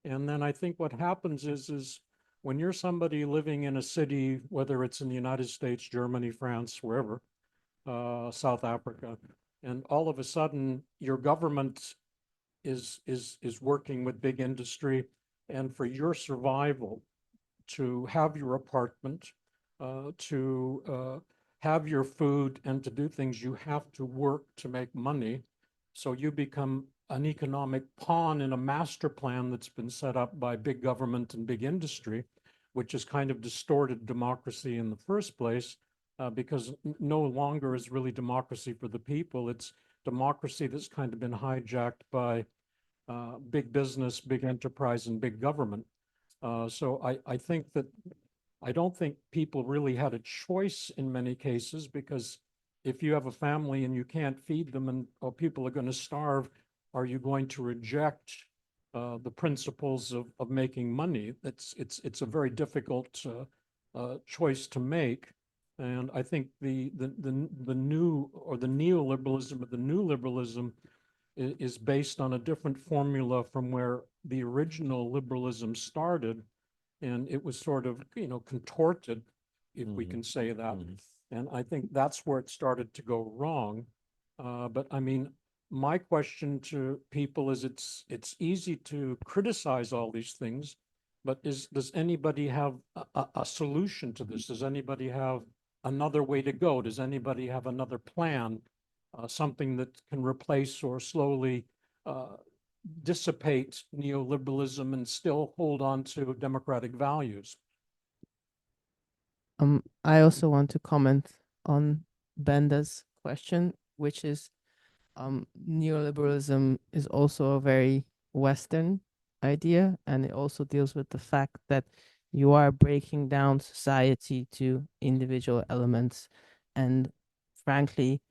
And then I think what happens is when you're somebody living in a city, whether it's in the United States, Germany, France, wherever, South Africa, and all of a sudden your government is working with big industry, and for your survival, to have your apartment, to have your food, and to do things, you have to work to make money. So you become an economic pawn in a master plan that's been set up by big government and big industry, which has kind of distorted democracy in the first place, because no longer is really democracy for the people. It's democracy that's kind of been hijacked by big business, big enterprise, and big government. So I think that I don't think people really had a choice in many cases, because if you have a family and you can't feed them and people are going to starve, are you going to reject the principles of making money? It's a very difficult choice to make. And I think the new, or the neoliberalism or the new liberalism is based on a different formula from where the original liberalism started. And it was sort of, contorted, if we can say that. And I think that's where it started to go wrong. But I mean, my question to people is, it's easy to criticize all these things, but does anybody have a solution to this? Does anybody have another way to go? Does anybody have another plan? Something that can replace or slowly dissipate neoliberalism and still hold on to democratic values? I also want to comment on Benda's question, which is neoliberalism is also a very Western idea, and it also deals with the fact that you are breaking down society to individual elements. And frankly,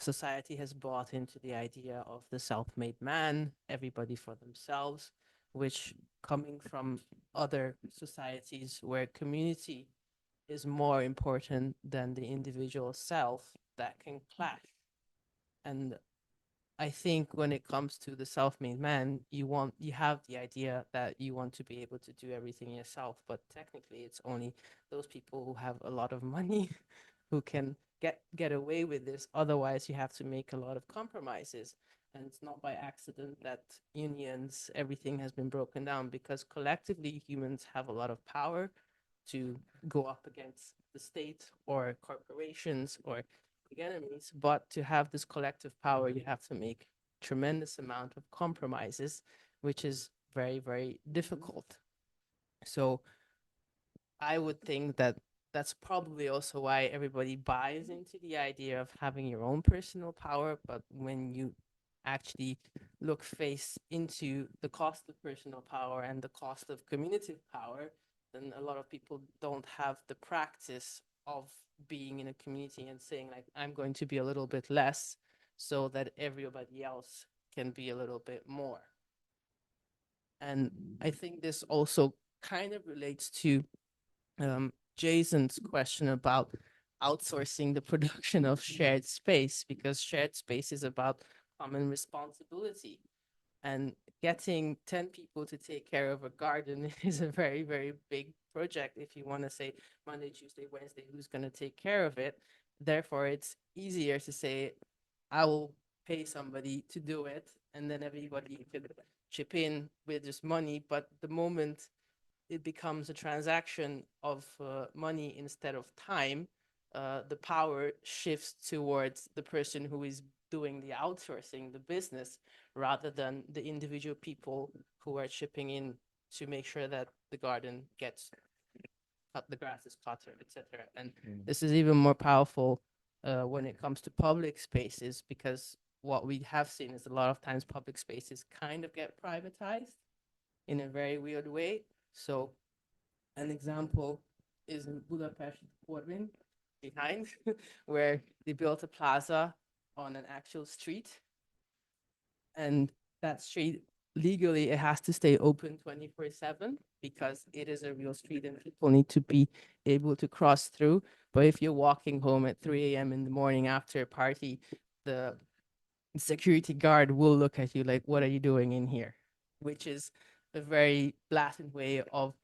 society has bought into the idea of the self-made man, everybody for themselves, which, coming from other societies where community is more important than the individual self, that can clash. And I think when it comes to the self-made man, you have the idea that you want to be able to do everything yourself, but technically it's only those people who have a lot of money who can get away with this. Otherwise, you have to make a lot of compromises. And it's not by accident that unions, everything has been broken down, because collectively humans have a lot of power to go up against the state or corporations or big enemies. But to have this collective power, you have to make tremendous amount of compromises, which is very, very difficult. So I would think that that's probably also why everybody buys into the idea of having your own personal power. But when you actually look face into the cost of personal power and the cost of community power, then a lot of people don't have the practice of being in a community and saying, like, I'm going to be a little bit less so that everybody else can be a little bit more. And I think this also kind of relates to Jason's question about outsourcing the production of shared space, because shared space is about common responsibility. And getting 10 people to take care of a garden is a very, very big project. If you want to say Monday, Tuesday, Wednesday, who's going to take care of it? Therefore, it's easier to say, I will pay somebody to do it, and then everybody could chip in with just money. But the moment it becomes a transaction of money instead of time, the power shifts towards the person who is doing the outsourcing, the business, rather than the individual people who are chipping in to make sure that the garden gets cut, the grass is cut, etc. And this is even more powerful when it comes to public spaces, because what we have seen is a lot of times public spaces kind of get privatized in a very weird way. So an example is in Budapest, Corvin, behind, where they built a plaza on an actual street. And that street, legally, it has to stay open 24/7 because it is a real street and people need to be able to cross through. But if you're walking home at 3 a.m. in the morning after a party, the security guard will look at you like, what are you doing in here? Which is a very blatant way of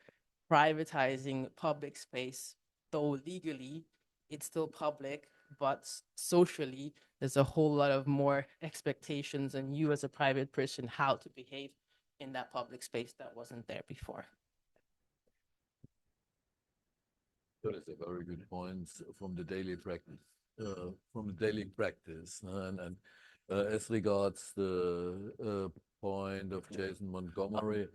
privatizing public space. Though legally it's still public, but socially there's a whole lot of more expectations on you as a private person, how to behave in that public space that wasn't there before. That is a very good point from the daily practice. And as regards the point of Jason Montgomery,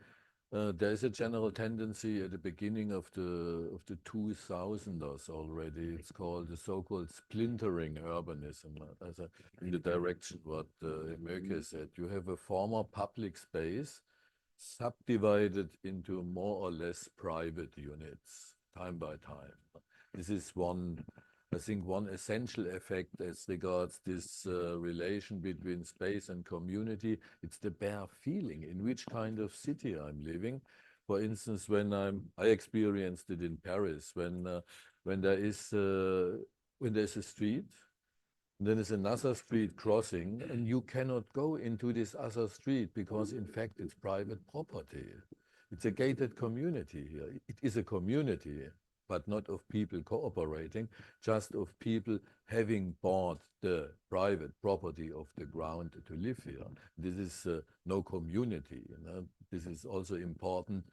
there is a general tendency at the beginning of the 2000s already. It's called the so-called splintering urbanism, in the direction what Emeke said. You have a former public space subdivided into more or less private units, time by time. This is I think one essential effect as regards this relation between space and community. It's the bare feeling in which kind of city I'm living. For instance, I experienced it in Paris when there's a street, then there's another street crossing, and you cannot go into this other street because, in fact, it's private property. It's a gated community here. It is a community, but not of people cooperating, just of people having bought the private property of the ground to live here. This is no community. This is also important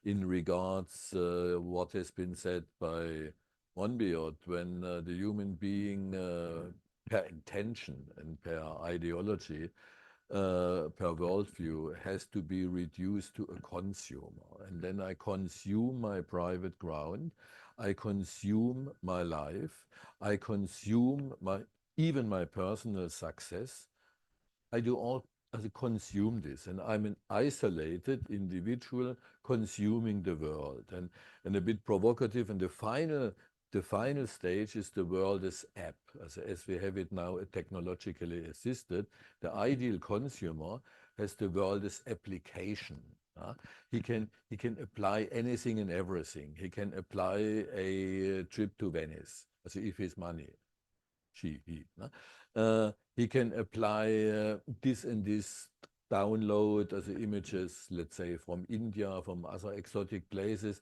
in regards what has been said by Monbiot when the human being per intention and per ideology, per worldview, has to be reduced to a consumer. And then I consume my private ground, I consume my life, I consume even my personal success. I do all as a consume this, and I'm an isolated individual consuming the world. And a bit provocative, and the final stage is the world as app, as we have it now, technologically assisted. The ideal consumer has the world as application. He can apply anything and everything. He can apply a trip to Venice, also if he's money. He can apply this and this download as images, let's say from India, from other exotic places.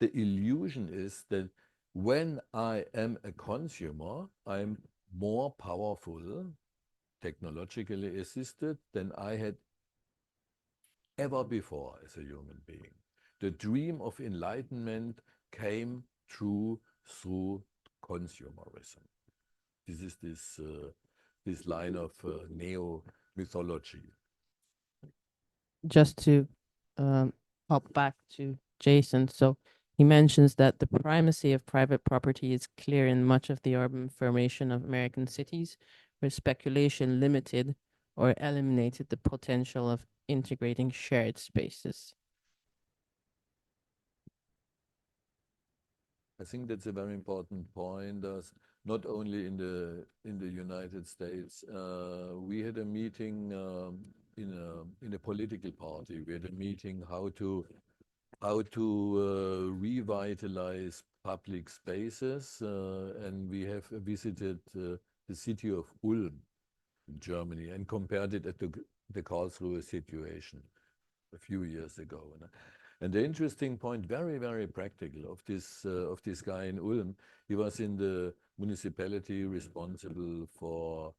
The illusion is that when I am a consumer, I'm more powerful, technologically assisted, than I had ever before as a human being. The dream of enlightenment came through consumerism. This is this line of neo-mythology. Just to hop back to Jason, so he mentions that the primacy of private property is clear in much of the urban formation of American cities, where speculation limited or eliminated the potential of integrating shared spaces. I think that's a very important point. Not only in the United States, we had a meeting in a political party. We had a meeting how to revitalize public spaces, and we have visited the city of Ulm in Germany and compared it to the Karlsruhe situation a few years ago. And the interesting point, very, very practical, of this guy in Ulm, he was in the municipality responsible for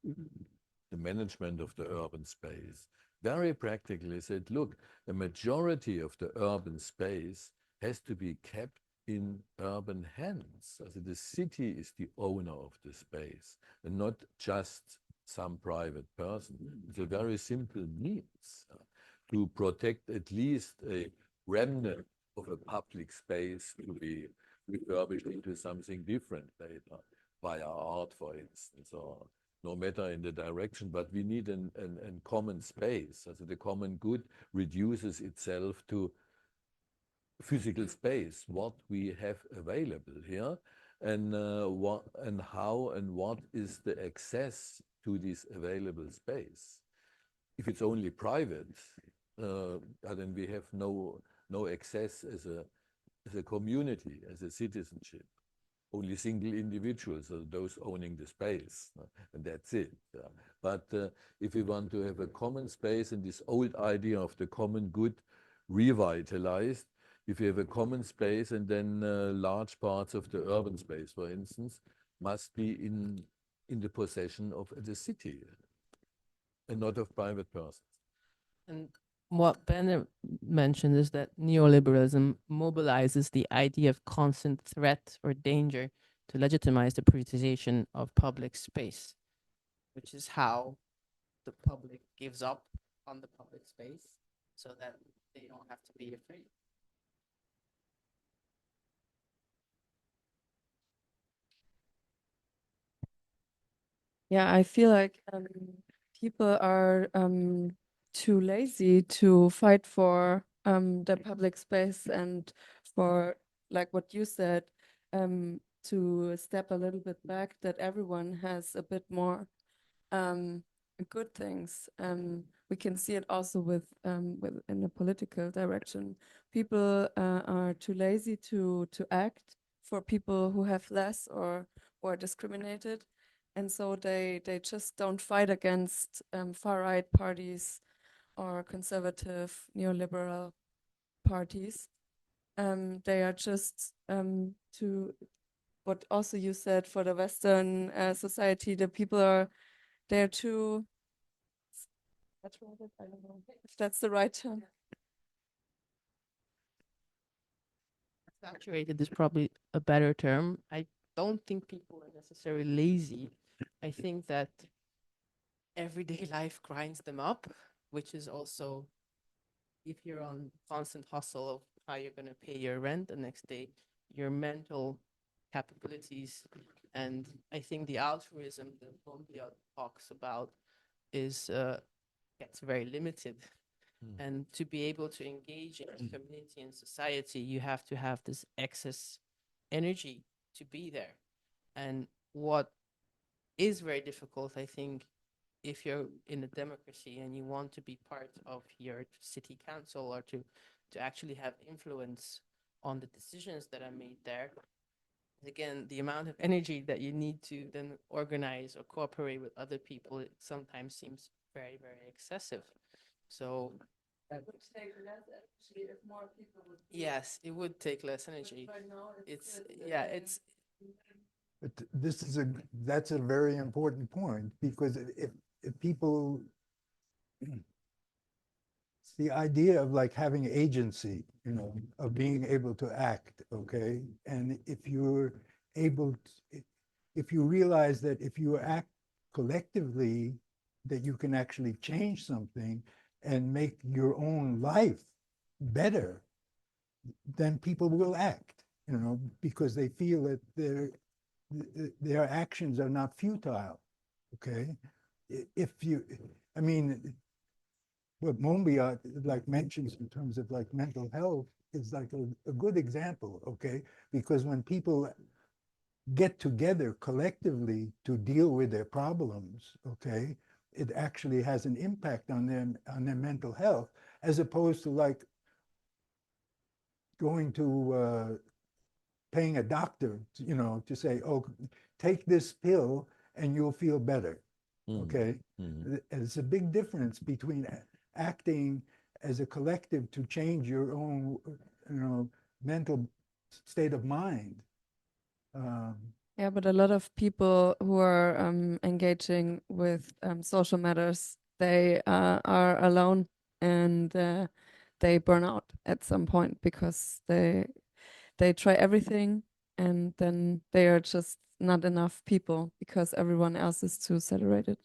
the management of the urban space. Very practically, he said, look, a majority of the urban space has to be kept in urban hands. So the city is the owner of the space and not just some private person. It's a very simple means to protect at least a remnant of a public space to be refurbished into something different later, via art, for instance, or no matter in the direction, but we need a common space. So the common good reduces itself to physical space, what we have available here, and how and what is the access to this available space. If it's only private, then we have no access as a community, as a citizenship. Only single individuals are those owning the space, and that's it. But if we want to have a common space and this old idea of the common good revitalized, if you have a common space and then large parts of the urban space, for instance, must be in the possession of the city and not of private persons. And what Bennett mentioned is that neoliberalism mobilizes the idea of constant threat or danger to legitimize the privatization of public space, which is how the public gives up on the public space so that they don't have to be afraid. Yeah, I feel like people are too lazy to fight for the public space and for, like what you said, to step a little bit back, that everyone has a bit more good things. We can see it also with in the political direction. People are too lazy to act for people who have less or are discriminated, and so they just don't fight against far right parties or conservative neoliberal parties. They are just to what also you said, for the Western society, the people are, they're too saturated. I don't know if that's the right term. Saturated is probably a better term. I don't think people are necessarily lazy. I think that everyday life grinds them up, which is also, if you're on constant hustle of how you're going to pay your rent the next day, your mental capabilities, and I think the altruism that Bombia talks about is gets very limited. And to be able to engage in community and society, you have to have this excess energy to be there. And what is very difficult, I think, if you're in a democracy and you want to be part of your city council or to actually have influence on the decisions that are made there, again, the amount of energy that you need to then organize or cooperate with other people, it sometimes seems very, very excessive. So That would take less energy if more people would. yes, it would take less energy. Right now, It's yeah, it's But that's a very important point, because if people, it's the idea of like having agency, of being able to act, okay? And if you're able to, if you realize that if you act collectively, that you can actually change something and make your own life better, then people will act, because they feel that their actions are not futile, okay? If you, I mean, what Monbiot like mentions in terms of like mental health is like a good example, okay? Because when people get together collectively to deal with their problems, okay, it actually has an impact on them, on their mental health, as opposed to like going to paying a doctor, to say, oh, take this pill and you'll feel better. Okay. It's a big difference between acting as a collective to change your own, mental state of mind. Yeah, but a lot of people who are engaging with social matters, they are alone, and they burn out at some point because they try everything, and then they are just not enough people because everyone else is too saturated.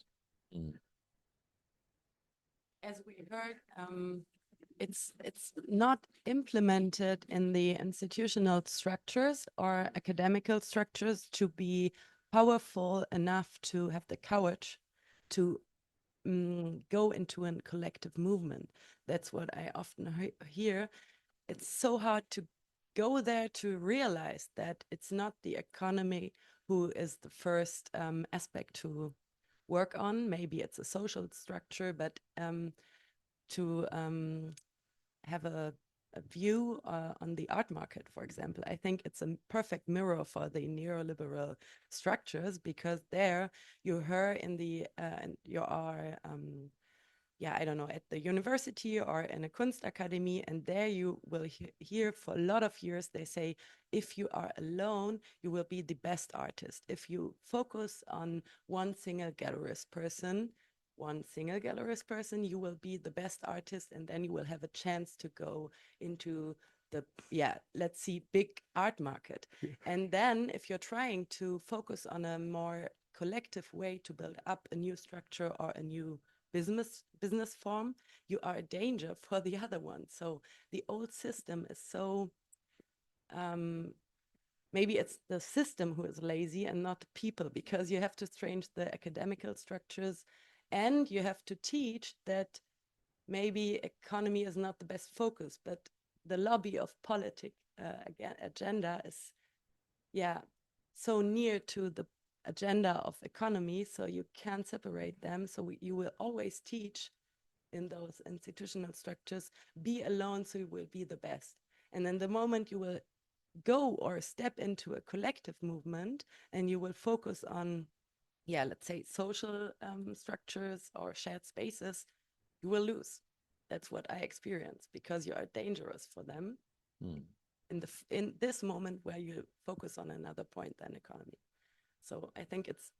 As we heard, it's not implemented in the institutional structures or academical structures to be powerful enough to have the courage to go into a collective movement. That's what I often hear. It's so hard to go there to realize that it's not the economy who is the first aspect to work on. Maybe it's a social structure, but to have a view on the art market, for example. I think it's a perfect mirror for the neoliberal structures, because there you hear in the you are yeah, I don't know, at the university or in a Kunstakademie, and there you will hear for a lot of years they say, if you are alone, you will be the best artist. If you focus on one single gallerist person, one single gallerist person, you will be the best artist, and then you will have a chance to go into the, let's see, big art market. And then if you're trying to focus on a more collective way to build up a new structure or a new business form, you are a danger for the other one. So the old system is so, maybe it's the system who is lazy and not the people, because you have to change the academical structures, and you have to teach that maybe economy is not the best focus, but the lobby of politic agenda is, so near to the agenda of economy, so you can't separate them. So you will always teach in those institutional structures, be alone so you will be the best. And then the moment you will go or step into a collective movement and you will focus on, let's say social structures or shared spaces, you will lose. That's what I experience, because you are dangerous for them in this moment where you focus on another point than economy. So I think it's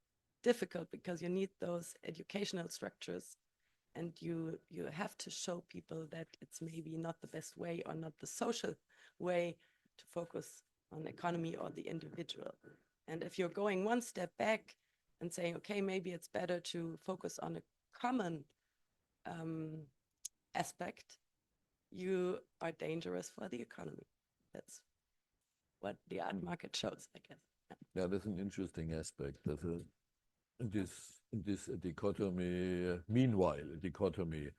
difficult because you need those educational structures, and you have to show people that it's maybe not the best way or not the social way to focus on economy or the individual. And if you're going one step back and saying, okay, maybe it's better to focus on a common aspect, you are dangerous for the economy. That's what the art market shows, I guess. Yeah, that's an interesting aspect. This dichotomy, meanwhile, a dichotomy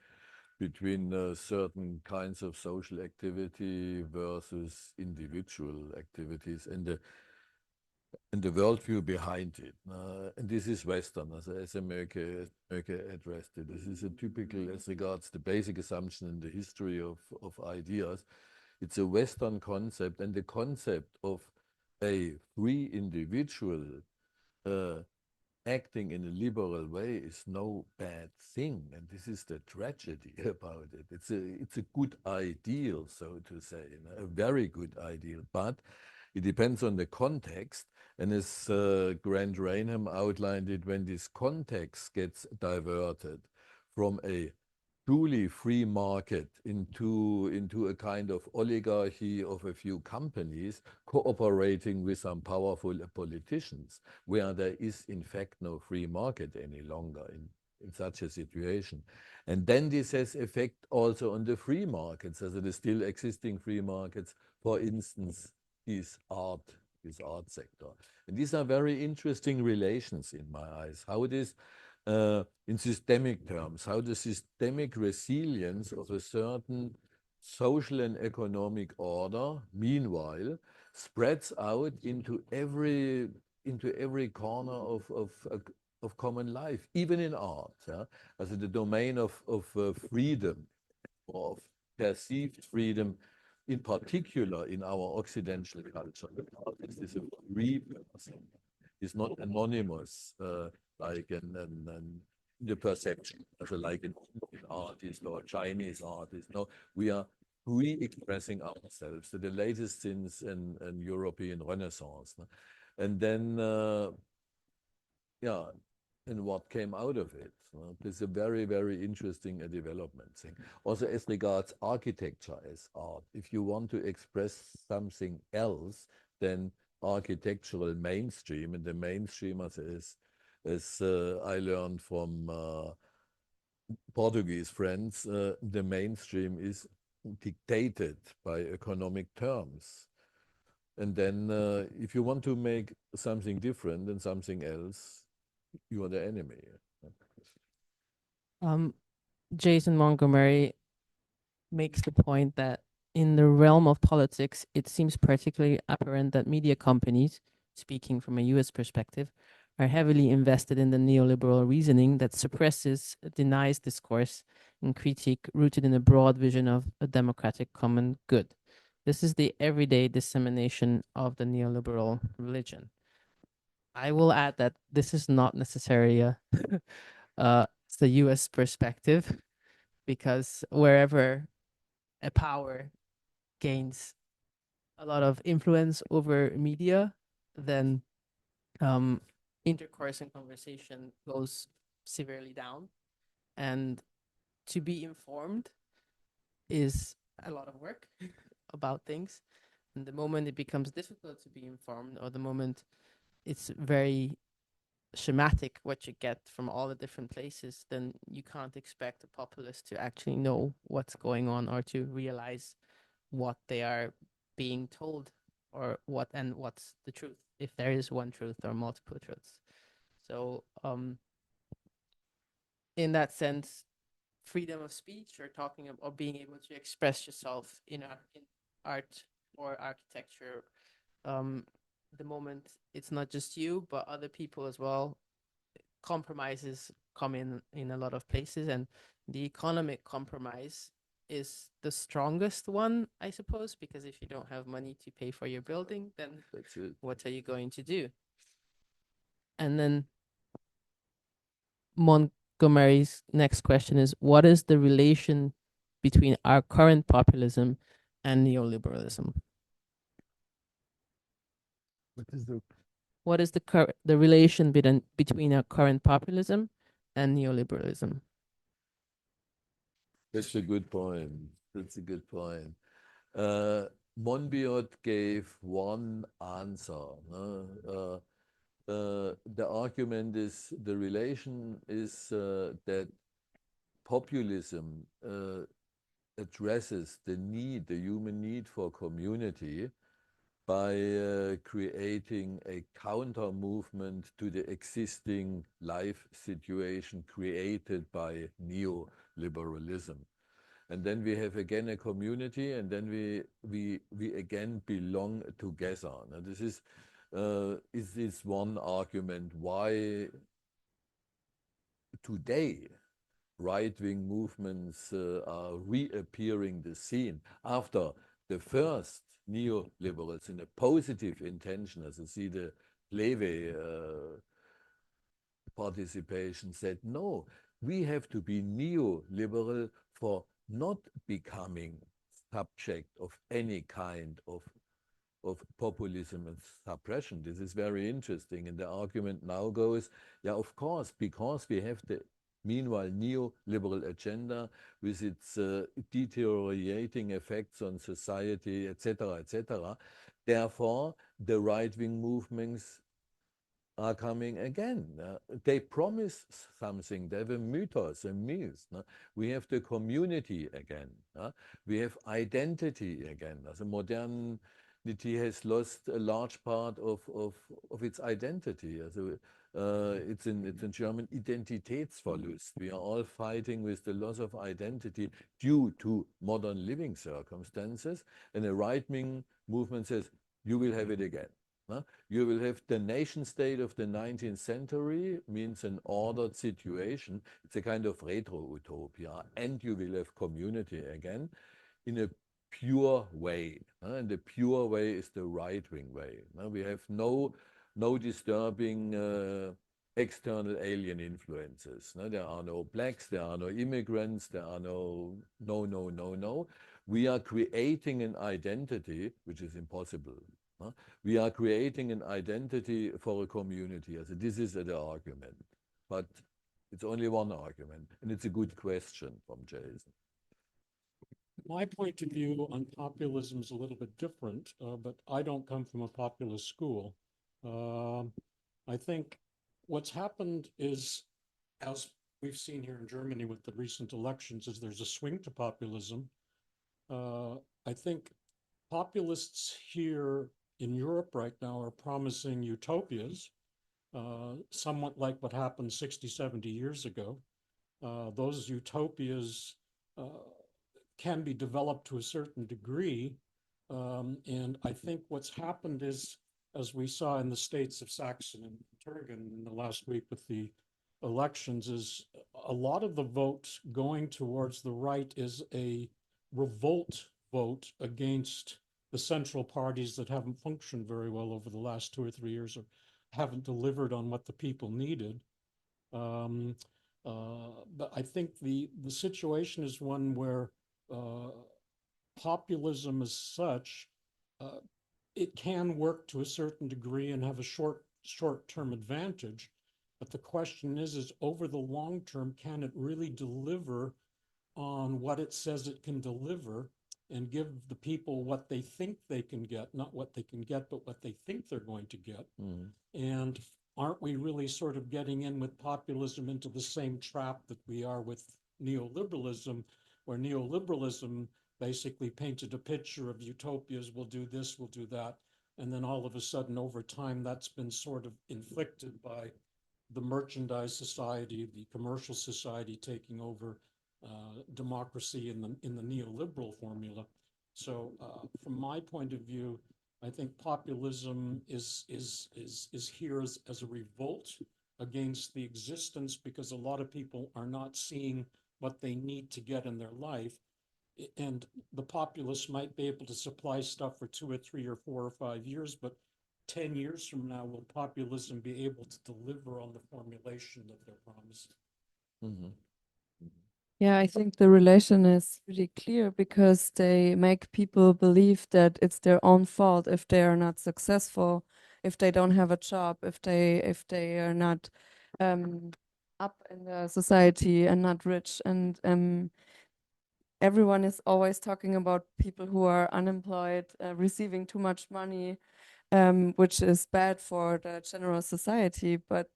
between certain kinds of social activity versus individual activities, and the worldview behind it. And this is Western, as America addressed it. This is a typical, as regards the basic assumption in the history of ideas. It's a Western concept, and the concept of a free individual acting in a liberal way is no bad thing, and this is the tragedy about it. It's a good ideal, so to say, a very good ideal, but it depends on the context. And as Grant Rainham outlined it, when this context gets diverted from a truly free market into a kind of oligarchy of a few companies cooperating with some powerful politicians, where there is in fact no free market any longer in such a situation. And then this has effect also on the free markets, as the still existing free markets, for instance, this art sector. And these are very interesting relations in my eyes, how it is in systemic terms, how the systemic resilience of a certain social and economic order, meanwhile, spreads out into every corner of common life, even in art. As the domain of freedom, of perceived freedom, in particular in our Occidental culture. Artist is a free person. It's not anonymous like in the perception, like an artist or a Chinese artist. No, we are re-expressing ourselves to the latest since in European Renaissance. No? And then, and what came out of it. This is a very, very interesting development thing. Also, as regards architecture as art, if you want to express something else than architectural mainstream, and the mainstream, as I learned from Portuguese friends, the mainstream is dictated by economic terms. And then if you want to make something different and something else, you are the enemy. Jason Montgomery makes the point that in the realm of politics, it seems particularly apparent that media companies, speaking from a US perspective, are heavily invested in the neoliberal reasoning that suppresses, denies discourse and critique rooted in a broad vision of a democratic common good. This is the everyday dissemination of the neoliberal religion. I will add that this is not necessarily it's the US perspective, because wherever a power gains a lot of influence over media, then intercourse and conversation goes severely down. And to be informed is a lot of work about things. And the moment it becomes difficult to be informed, or the moment it's very schematic what you get from all the different places, then you can't expect a populist to actually know what's going on or to realize what they are being told, or what's the truth, if there is one truth or multiple truths. So in that sense, freedom of speech, or talking about, or being able to express yourself in art or architecture, the moment it's not just you but other people as well, compromises come in a lot of places, and the economic compromise is the strongest one, I suppose, because if you don't have money to pay for your building, then what are you going to do? And then Montgomery's next question is, what is the relation between our current populism and neoliberalism? What is the relation between our current populism and neoliberalism? That's a good point. That's a good point. Monbiot gave one answer. The argument is, the relation is that populism addresses the need, the human need for community, by creating a counter movement to the existing life situation created by neoliberalism. And then we have again a community, and then we again belong together. Now this is one argument why today right-wing movements are reappearing the scene after the first neoliberals in a positive intention, as you see the Lewe participation, said, no, we have to be neoliberal for not becoming subject of any kind of populism and suppression. This is very interesting. And the argument now goes, yeah, of course, because we have the meanwhile neoliberal agenda with its deteriorating effects on society, etc., etc. Therefore, the right-wing movements are coming again. They promise something. They have a mythos, a myth. We have the community again. We have identity again. The modernity has lost a large part of its identity. It's in German Identitätsverlust. We are all fighting with the loss of identity due to modern living circumstances. And the right-wing movement says, you will have it again. You will have the nation state of the 19th century, means an ordered situation. It's a kind of retro-utopia. And you will have community again in a pure way. And the pure way is the right-wing way. We have no disturbing external alien influences. There are no blacks, there are no immigrants, there are no. We are creating an identity which is impossible. We are creating an identity for a community. This is the argument, but it's only one argument, and it's a good question from Jason. My point of view on populism is a little bit different, but I don't come from a populist school. I think what's happened is, as we've seen here in Germany with the recent elections, is there's a swing to populism. I think populists here in Europe right now are promising utopias, somewhat like what happened 60, 70 years ago. Those utopias can be developed to a certain degree. And I think what's happened is, as we saw in the states of Saxon and Turgen in the last week with the elections, is a lot of the vote going towards the right is a revolt vote against the central parties that haven't functioned very well over the last 2 or 3 years, or haven't delivered on what the people needed. But I think the situation is one where populism as such, it can work to a certain degree and have a short-term advantage, But the question is over the long term, can it really deliver on what it says it can deliver and give the people what they think they can get, not what they can get, but what they think they're going to get? And aren't we really sort of getting in with populism into the same trap that we are with neoliberalism, where neoliberalism basically painted a picture of utopias, we'll do this, we'll do that. And then all of a sudden, over time, that's been sort of inflicted by the merchandise society, the commercial society taking over democracy in the neoliberal formula. So from my point of view, I think populism is here as a revolt against the existence, because a lot of people are not seeing what they need to get in their life. And the populace might be able to supply stuff for 2 or 3 or 4 or 5 years, but 10 years from now, will populism be able to deliver on the formulation that they're promised? Yeah, I think the relation is really clear because they make people believe that it's their own fault if they are not successful, if they don't have a job, if they are not up in the society and not rich. And everyone is always talking about people who are unemployed, receiving too much money, which is bad for the general society. But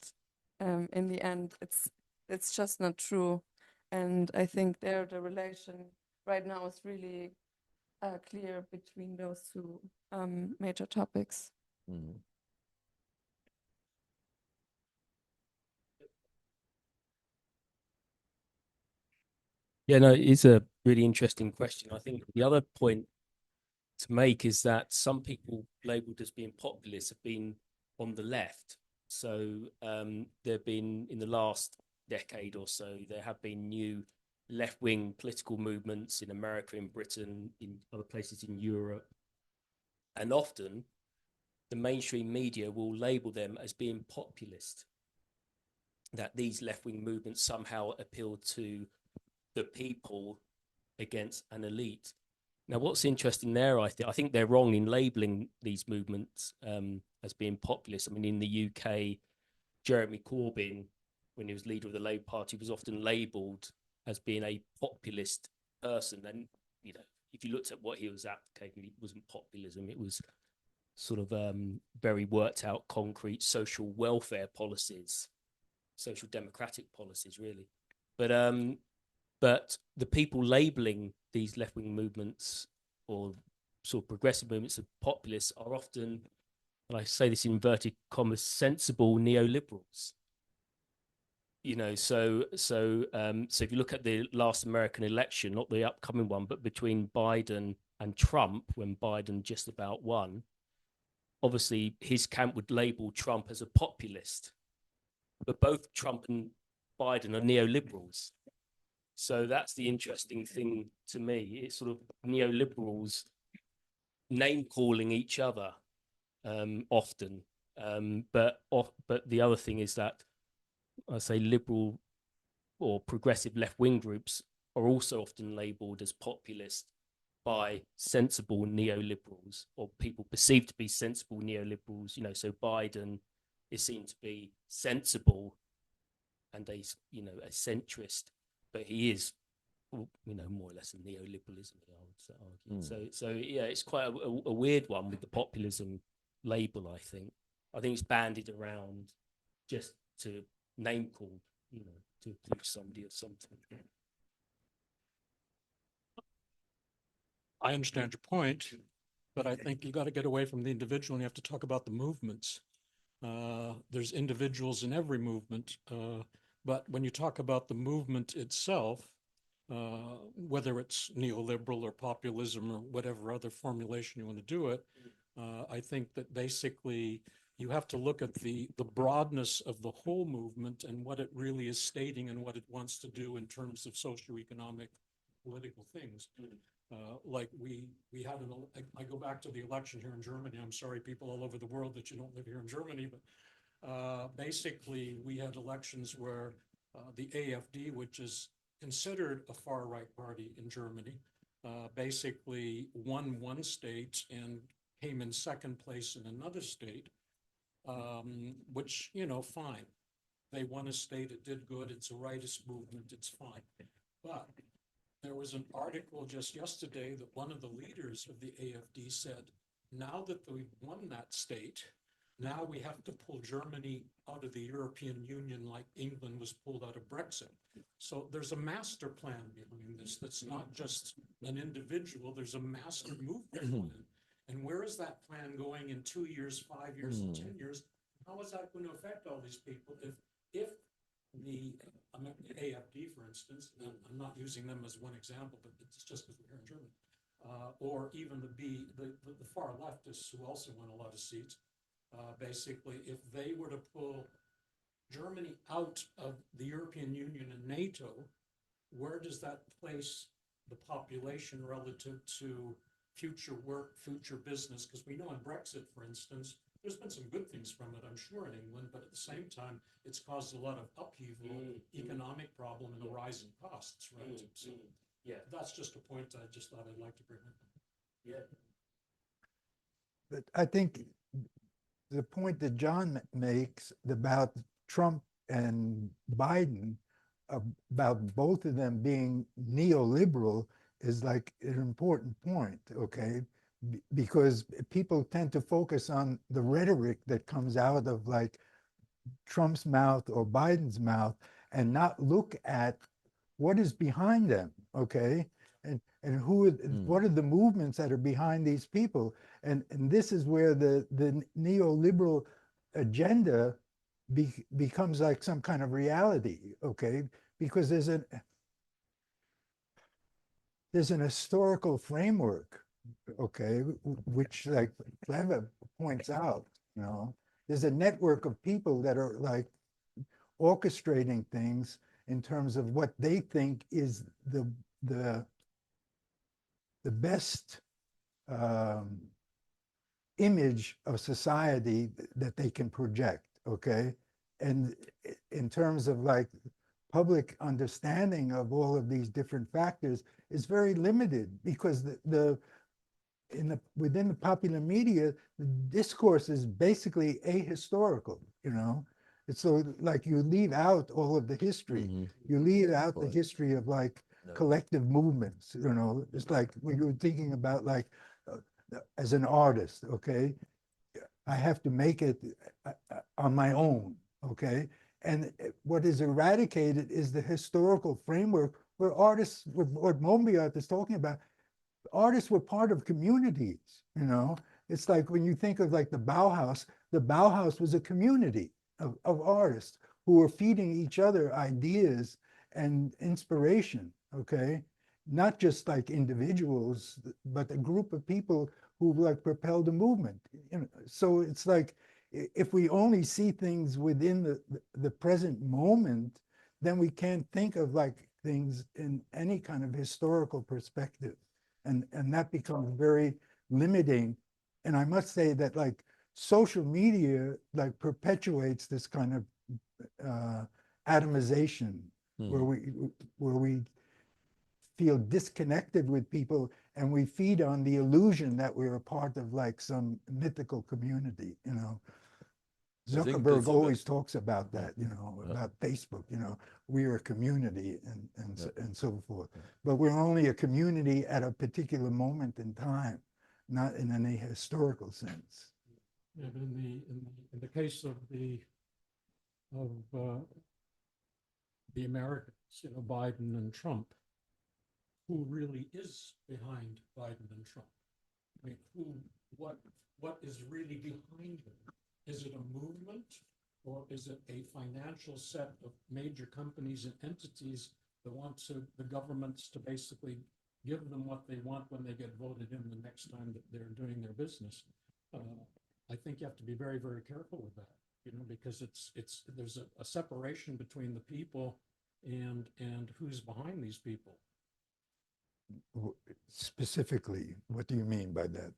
in the end, it's just not true. And I think there the relation right now is really clear between those two major topics. Yeah, no, it's a really interesting question. I think the other point to make is that some people labeled as being populist have been on the left. So there have been, in the last decade or so, there have been new left-wing political movements in America, in Britain, in other places in Europe. And often the mainstream media will label them as being populist, that these left-wing movements somehow appeal to the people against an elite. Now, what's interesting there, I think they're wrong in labeling these movements as being populist. I mean, in the UK, Jeremy Corbyn, when he was leader of the Labour Party, was often labelled as being a populist person. And, you know, if you looked at what he was advocating, it wasn't populism. It was sort of very worked out, concrete social welfare policies, social democratic policies, really. But the people labelling these left-wing movements or sort of progressive movements of populists are often, and I say this in inverted commas, sensible neoliberals. You know, so if you look at the last American election, not the upcoming one, but between Biden and Trump, when Biden just about won, obviously his camp would label Trump as a populist, but both Trump and Biden are neoliberals. So that's the interesting thing to me. It's sort of neoliberals name calling each other often. But the other thing is that I say liberal or progressive left-wing groups are also often labeled as populist by sensible neoliberals, or people perceived to be sensible neoliberals. You know, so Biden is seen to be sensible and a centrist, but he is, you know, more or less a neoliberalism, I would argue. So yeah, it's quite a weird one with the populism label. I think it's bandied around just to name call, you know, to accuse somebody of something. I understand your point, but I think you got to get away from the individual and you have to talk about the movements. There's individuals in every movement, but when you talk about the movement itself, whether it's neoliberal or populism or whatever other formulation you want to do it, I think that basically you have to look at the broadness of the whole movement and what it really is stating and what it wants to do in terms of socioeconomic political things. Like we had I go back to the election here in Germany. I'm sorry, people all over the world, that you don't live here in Germany, but basically we had elections where the AfD, which is considered a far-right party in Germany, basically won one state and came in second place in another state, which, you know, fine. they won a state, it did good, it's a rightist movement, it's fine. But there was an article just yesterday that one of the leaders of the AFD said, now that we've won that state, now we have to pull Germany out of the European Union like England was pulled out of Brexit. So there's a master plan behind this. That's not just an individual, there's a master movement plan. And where is that plan going in 2 years, 5 years, and 10 years? How is that going to affect all these people if the AFD, for instance, and I'm not using them as one example, but it's just because we're here in Germany, or even the far leftists who also won a lot of seats, basically, if they were to pull Germany out of the European Union and NATO, where does that place the population relative to future work, future business? Because we know in Brexit, for instance, there's been some good things from it, I'm sure, in England, but at the same time, it's caused a lot of upheaval, economic problem, and a rise in costs, right? So Yeah. that's just a point I just thought I'd like to bring up. Yeah. But I think the point that John makes about Trump and Biden, about both of them being neoliberal, is like an important point, okay? Because people tend to focus on the rhetoric that comes out of like Trump's mouth or Biden's mouth and not look at what is behind them, okay? And what are the movements that are behind these people? And this is where the neoliberal agenda becomes like some kind of reality, okay? Because there's an historical framework, okay, which like Clever points out, you know, there's a network of people that are like orchestrating things in terms of what they think is the best image of society that they can project, okay? And in terms of like public understanding of all of these different factors is very limited because within the popular media, the discourse is basically ahistorical, you know? It's so like you leave out all of the history. You leave out the history of like collective movements, you know? It's like when you're thinking about like, as an artist, okay? I have to make it on my own, okay? And what is eradicated is the historical framework where artists, what Monbiot is talking about, artists were part of communities, you know? It's like when you think of like the Bauhaus was a community of artists who were feeding each other ideas and inspiration, okay? Not just like individuals, but a group of people who like propelled a movement. You know? So it's like, if we only see things within the present moment, then we can't think of like things in any kind of historical perspective. And that becomes very limiting. And I must say that like social media like perpetuates this kind of atomization where we feel disconnected with people and we feed on the illusion that we're a part of like some mythical community, you know. Zuckerberg always talks about that, you know, about Facebook, you know, we're a community and so forth. But we're only a community at a particular moment in time, not in any historical sense. Yeah, but in the case of the Americans, you know, Biden and Trump, who really is behind Biden and Trump? I mean, what is really behind them? Is it a movement, or is it a financial set of major companies and entities that want the governments to basically give them what they want when they get voted in the next time that they're doing their business? I think you have to be very, very careful with that, you know, because there's a separation between the people and who's behind these people. Specifically, what do you mean by that?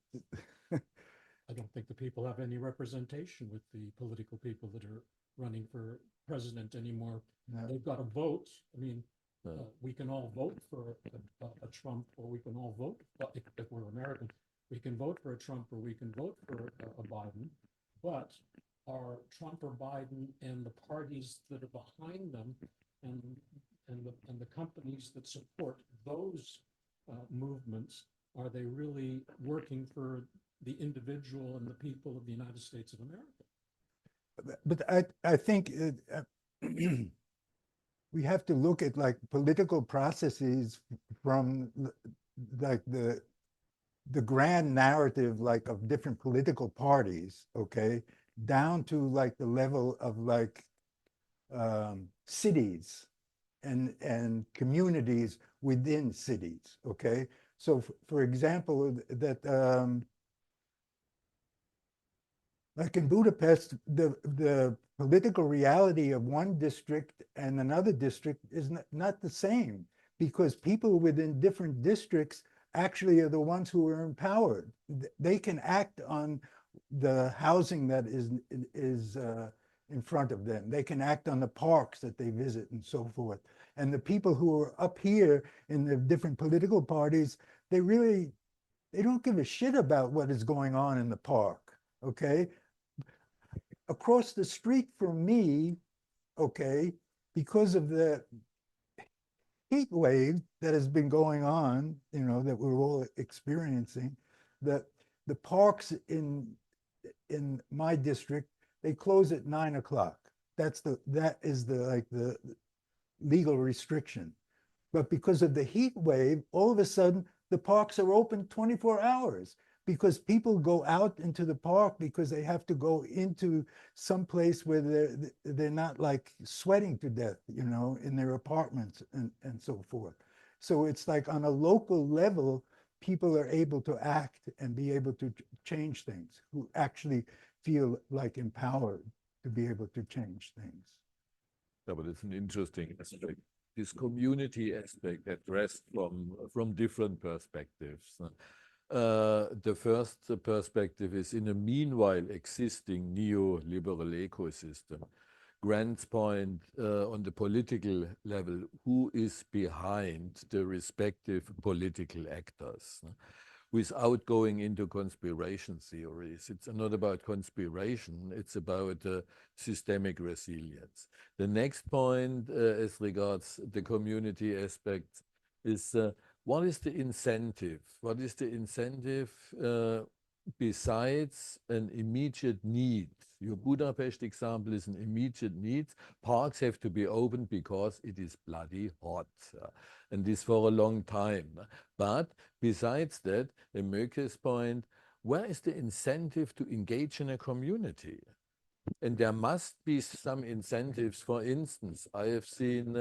I don't think the people have any representation with the political people that are running for president anymore. No. They've got to vote. I mean, we can all vote for a Trump, or we can all vote, well, if we're American, we can vote for a Trump or we can vote for a Biden. But are Trump or Biden and the parties that are behind them and the companies that support those movements, are they really working for the individual and the people of the United States of America? But I think we have to look at like political processes from like the grand narrative like of different political parties, okay, down to like the level of like cities and communities within cities, okay? So for example, that like in Budapest, the political reality of one district and another district is not the same, because people within different districts actually are the ones who are empowered. They can act on the housing that is in front of them. They can act on the parks that they visit and so forth. And the people who are up here in the different political parties, they don't give a shit about what is going on in the park, okay? Across the street from me, okay, because of the heat wave that has been going on, you know, that we're all experiencing, that the parks in my district, they close at 9 o'clock. That is the legal restriction. But because of the heat wave, all of a sudden the parks are open 24 hours, because people go out into the park because they have to go into some place where they're not like sweating to death, you know, in their apartments and so forth. So it's like on a local level, people are able to act and be able to change things, who actually feel like empowered to be able to change things. Yeah, but it's an interesting aspect. This community aspect addressed from different perspectives. The first perspective is in a meanwhile existing neoliberal ecosystem. Grant's point on the political level, who is behind the respective political actors? Without going into conspiration theories. It's not about conspiration, it's about systemic resilience. The next point as regards the community aspect is what is the incentive? What is the incentive besides an immediate need? Your Budapest example is an immediate need. Parks have to be opened because it is bloody hot. And this for a long time. But besides that, Möke's point, where is the incentive to engage in a community? And there must be some incentives. For instance, I have seen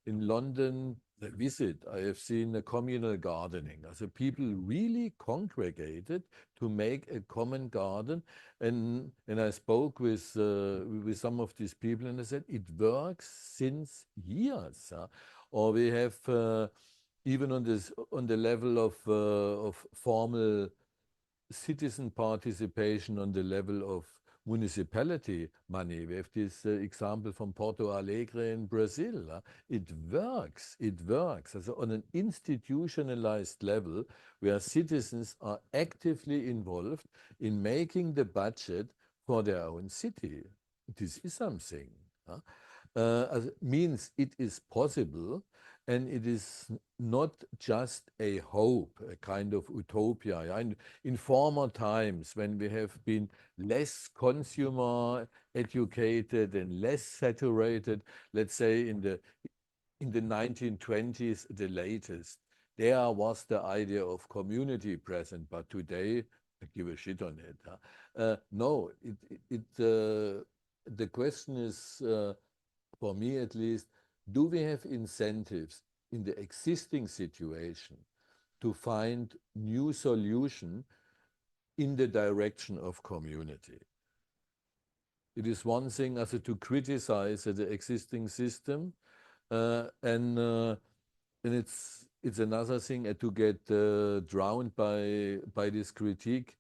in London, the visit, I have seen a communal gardening. So people really congregated to make a common garden. And I spoke with some of these people and I said, it works since years. Or we have even on the level of formal citizen participation on the level of municipality money. We have this example from Porto Alegre in Brazil. It works. So on an institutionalized level where citizens are actively involved in making the budget for their own city. This is something. Means it is possible, and it is not just a hope, a kind of utopia. And in former times, when we have been less consumer educated and less saturated, let's say in the 1920s, the latest, there was the idea of community present, but today, I give a shit on it. No, the question is, for me at least, do we have incentives in the existing situation to find new solution in the direction of community? It is one thing also to criticize the existing system, and it's another thing to get drowned by this critique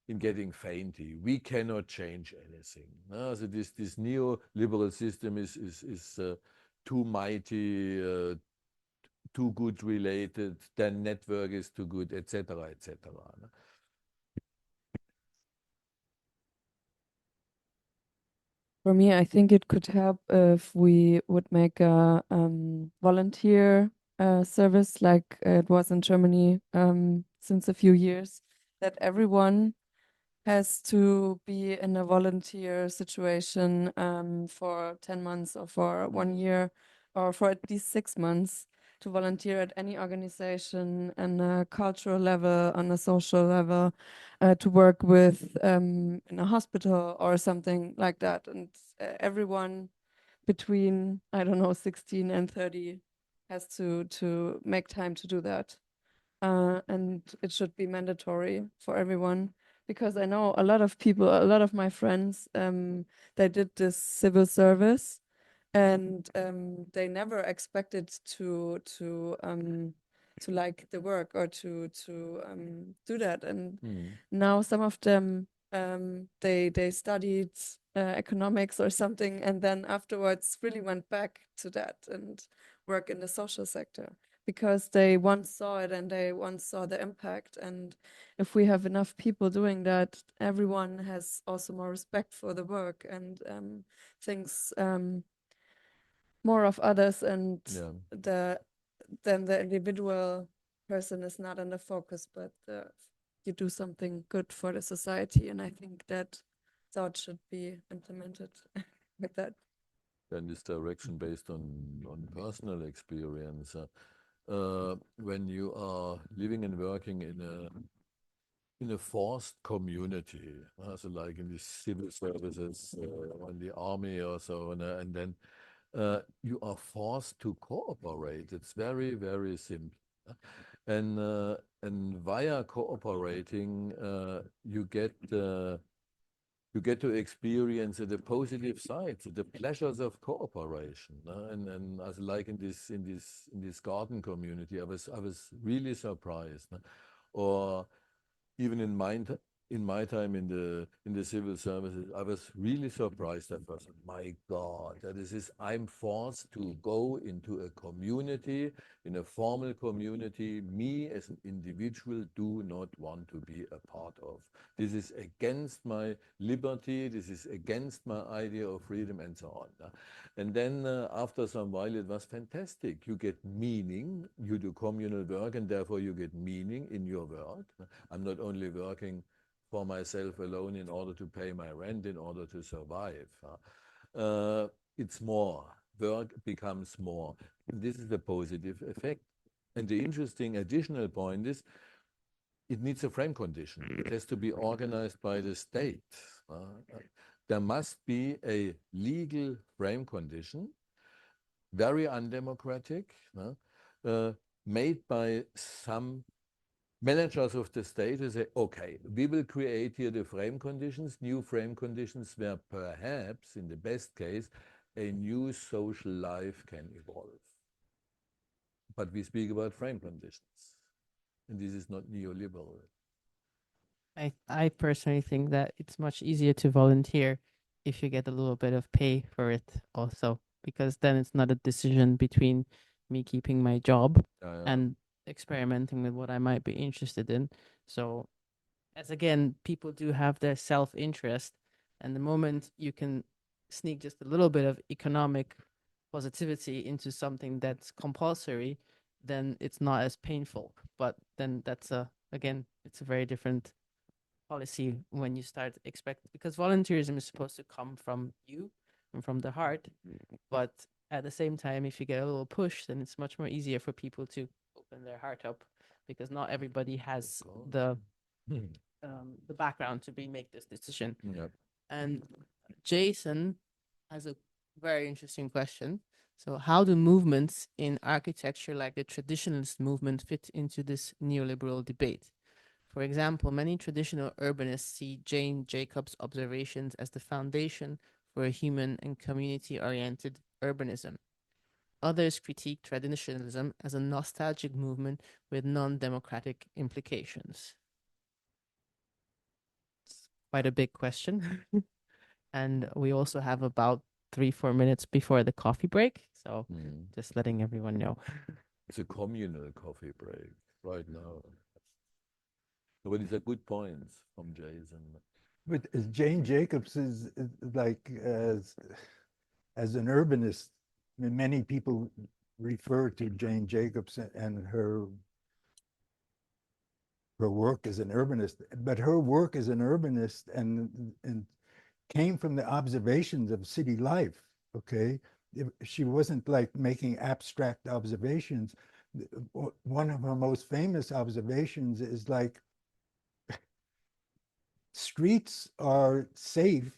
in getting fainty. We cannot change anything. So this neoliberal system is too mighty, too good related, their network is too good, etc., etc. For me, I think it could help if we would make a volunteer service like it was in Germany since a few years, that everyone has to be in a volunteer situation for 10 months or for 1 year or for at least 6 months to volunteer at any organization on a cultural level, on a social level, to work with in a hospital or something like that. And everyone between, I don't know, 16 and 30 has to make time to do that. And it should be mandatory for everyone, because I know a lot of people, a lot of my friends, they did this civil service, and they never expected to like the work or to do that. And now some of them they studied economics or something, and then afterwards really went back to that and work in the social sector because they once saw it and they once saw the impact. And if we have enough people doing that, everyone has also more respect for the work and thinks more of others, and then the individual person is not in the focus, but you do something good for the society. And I think that thought should be implemented with that. And this direction based on personal experience. When you are living and working in a forced community, so like in the civil services or in the army or so, and then you are forced to cooperate. It's very, very simple. And via cooperating, you get to experience the positive sides, the pleasures of cooperation. And as like in this garden community, I was really surprised. Or even in my time in the civil services, I was really surprised at first. My God, I'm forced to go into a community, in a formal community, me as an individual do not want to be a part of. This is against my liberty, this is against my idea of freedom, and so on. And then after some while, it was fantastic. You get meaning, you do communal work, and therefore you get meaning in your work. I'm not only working for myself alone in order to pay my rent, in order to survive. It's more. Work becomes more. This is the positive effect. And the interesting additional point is, it needs a frame condition. It has to be organized by the state. There must be a legal frame condition, very undemocratic, made by some managers of the state who say, okay, we will create here the frame conditions, new frame conditions where perhaps, in the best case, a new social life can evolve. But we speak about frame conditions. And this is not neoliberal. I personally think that it's much easier to volunteer if you get a little bit of pay for it also, because then it's not a decision between me keeping my job and experimenting with what I might be interested in. So as again, people do have their self-interest, and the moment you can sneak just a little bit of economic positivity into something that's compulsory, then it's not as painful. But then again, it's a very different policy when you start because volunteerism is supposed to come from you and from the heart. But at the same time, if you get a little push, then it's much more easier for people to open their heart up, because not everybody has the background to make this decision. Yep. And Jason has a very interesting question. So how do movements in architecture like the traditionalist movement fit into this neoliberal debate? For example, many traditional urbanists see Jane Jacobs' observations as the foundation for a human and community-oriented urbanism. Others critique traditionalism as a nostalgic movement with non-democratic implications. It's quite a big question. And we also have about 3-4 minutes before the coffee break. So just letting everyone know. It's a communal coffee break right now. But it's a good point from Jason. But Jane Jacobs is like as an urbanist, I mean, many people refer to Jane Jacobs and her work as an urbanist, but her work as an urbanist and came from the observations of city life. Okay, she wasn't like making abstract observations. One of her most famous observations is like streets are safe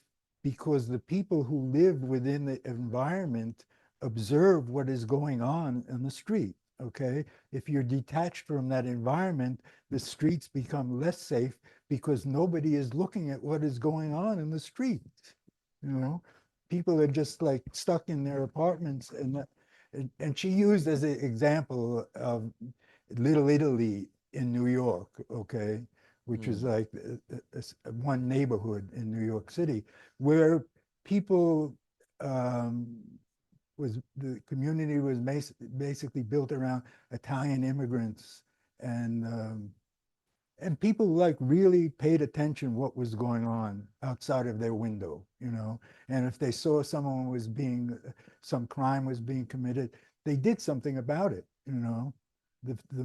because the people who live within the environment observe what is going on in the street. Okay, if you're detached from that environment, the streets become less safe because nobody is looking at what is going on in the street. You know, people are just like stuck in their apartments, and she used as an example of Little Italy in New York. Okay, which is like one neighborhood in New York City, where people the community was basically built around Italian immigrants, and people like really paid attention what was going on outside of their window, you know. And if they saw someone was being, some crime was being committed, they did something about it, you know. The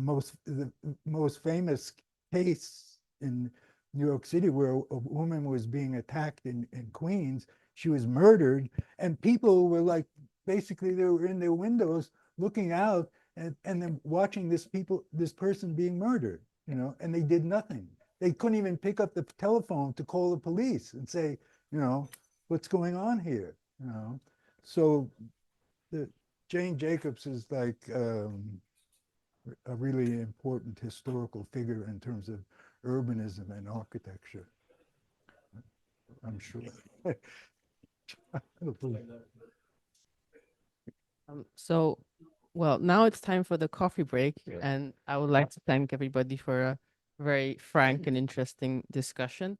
most famous case in New York City where a woman was being attacked in Queens, she was murdered, and people were like, basically they were in their windows looking out and then watching this person being murdered, you know, and they did nothing. They couldn't even pick up the telephone to call the police and say, you know, what's going on here, you know. So the Jane Jacobs is like a really important historical figure in terms of urbanism and architecture, I'm sure. So, well, now it's time for the coffee break, and I would like to thank everybody for a very frank and interesting discussion.